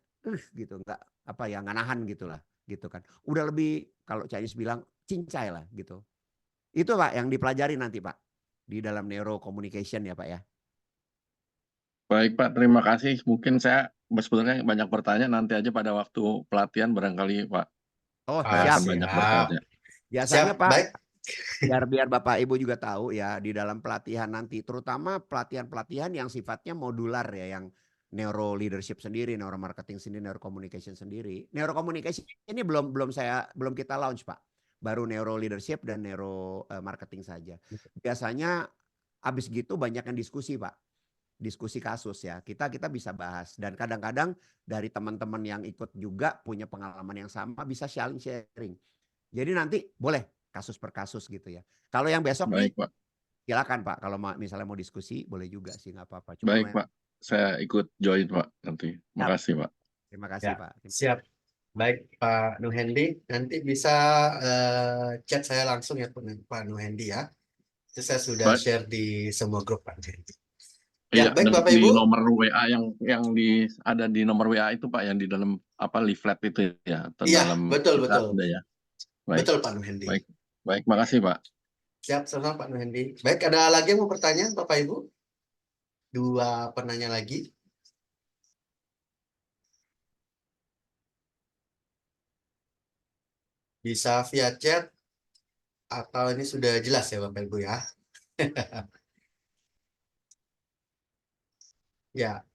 gitu, nggak apa ya, nggak nahan gitulah, gitu kan. Udah lebih kalau Chinese bilang cincai lah gitu. Itu Pak yang dipelajari nanti Pak di dalam neuro communication ya Pak ya. Baik Pak, terima kasih. Mungkin saya sebetulnya banyak bertanya, nanti aja pada waktu pelatihan barangkali Pak. Oh Saya siap. akan banyak bertanya. Biasanya Siap, Pak, baik. biar Bapak Ibu juga tahu ya di dalam pelatihan nanti, terutama pelatihan-pelatihan yang sifatnya modular ya, yang neuro leadership sendiri, neuro marketing sendiri, neuro communication sendiri. Neuro communication ini belum kita launch Pak. Baru neuro leadership dan neuro marketing saja. Biasanya habis gitu banyak yang diskusi Pak. Diskusi kasus ya. Kita bisa bahas dan kadang-kadang dari teman-teman yang ikut juga punya pengalaman yang sama bisa sharing. Jadi nanti boleh kasus per kasus gitu ya. Kalau yang besok Baik, nih Pak. silakan Pak, kalau misalnya mau diskusi boleh juga sih, nggak apa-apa. Baik Pak, saya ikut join Pak nanti. Makasih Pak. Terima kasih Ya, Pak. siap. Baik Pak Nuhendi, nanti bisa chat saya langsung ya Pak Nuhendi ya. Itu saya sudah Baik. share di semua grup Pak Nuhendi. Iya, Ya, baik Bapak di Ibu. nomor WA yang ada di nomor WA itu Pak, yang di dalam apa leaflet itu ya, atau Iya, dalam betul. ada ya. Baik. Betul Pak Nuhendi. Baik, makasih Pak. Siap, sama Pak Nuhendi. Baik, ada lagi yang mau bertanya Bapak Ibu? Dua penanya lagi. Bisa via chat atau ini sudah jelas ya Bapak Ibu ya? Ya,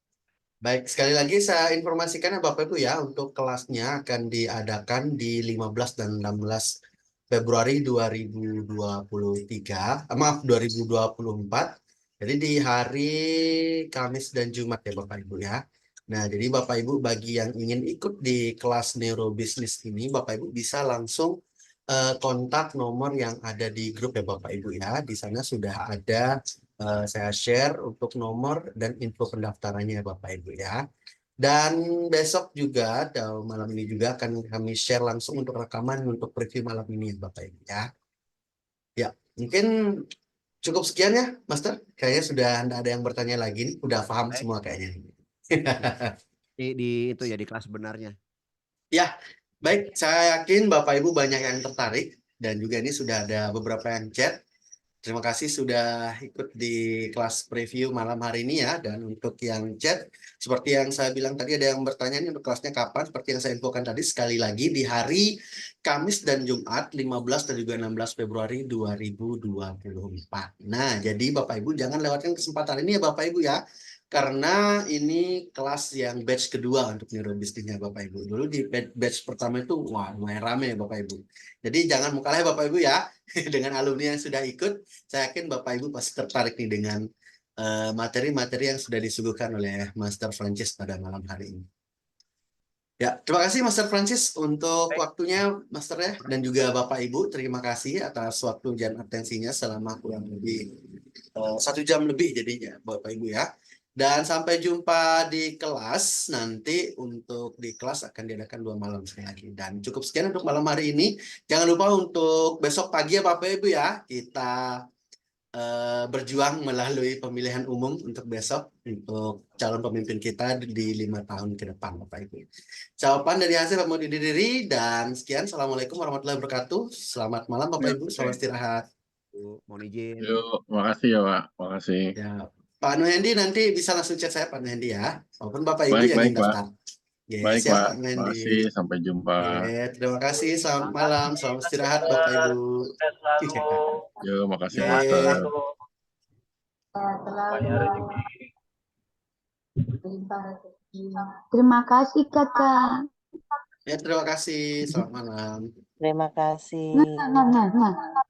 baik. Sekali lagi saya informasikan ya Bapak Ibu ya, untuk kelasnya akan diadakan di 15 dan 16 Februari 2023, maaf 2024. Jadi di hari Kamis dan Jumat ya Bapak Ibu ya. Nah, jadi Bapak Ibu bagi yang ingin ikut di kelas neurobisnis ini, Bapak Ibu bisa langsung kontak nomor yang ada di grup ya Bapak Ibu ya. Di sana sudah ada saya share untuk nomor dan info pendaftarannya ya Bapak Ibu ya. Dan besok juga atau malam ini juga akan kami share langsung untuk rekaman untuk preview malam ini ya Bapak Ibu ya. Ya, mungkin cukup sekian ya Master. Kayaknya sudah tidak ada yang bertanya lagi nih. Udah paham semua kayaknya. Itu ya di kelas benarnya. Ya, baik. Saya yakin Bapak Ibu banyak yang tertarik dan juga ini sudah ada beberapa yang chat. Terima kasih sudah ikut di kelas preview malam hari ini ya. Dan untuk yang chat, seperti yang saya bilang tadi ada yang bertanya nih untuk kelasnya kapan. Seperti yang saya infokan tadi sekali lagi di hari Kamis dan Jumat 15 dan juga 16 Februari 2024. Nah, jadi Bapak Ibu jangan lewatkan kesempatan ini ya Bapak Ibu ya. Karena ini kelas yang batch kedua untuk neurobisnisnya Bapak Ibu. Dulu di batch pertama itu wah lumayan rame Bapak Ibu. Jadi jangan mau kalah ya Bapak Ibu ya. Dengan alumni yang sudah ikut, saya yakin Bapak Ibu pasti tertarik nih dengan materi-materi yang sudah disuguhkan oleh Master Francis pada malam hari ini. Ya, terima kasih Master Francis untuk waktunya Master ya, dan juga Bapak Ibu terima kasih atas waktu dan atensinya selama kurang lebih 1 jam lebih jadinya Bapak Ibu ya. Dan sampai jumpa di kelas nanti. Untuk di kelas akan diadakan 2 malam sekali lagi. Dan cukup sekian untuk malam hari ini. Jangan lupa untuk besok pagi ya Bapak Ibu ya, kita berjuang melalui pemilihan umum untuk besok untuk calon pemimpin kita di 5 tahun ke depan Bapak Ibu. Jawaban dari hasil mau diri dan sekian. Assalamualaikum warahmatullahi wabarakatuh. Selamat malam Bapak Ibu. Selamat istirahat. Mohon izin. Yuk, makasih ya Pak. Makasih. Ya. Pak Nuhendi nanti bisa langsung chat saya Pak Nuhendi ya. Maupun Bapak Ibu yang ingin daftar. Baik siap, Pak. Terima kasih. Sampai jumpa. Terima kasih. Selamat malam. Selamat istirahat Bapak Ibu. Yo, makasih Ya. Master. Terima kasih kakak. Ya, terima kasih. Selamat malam. Terima kasih. Nah.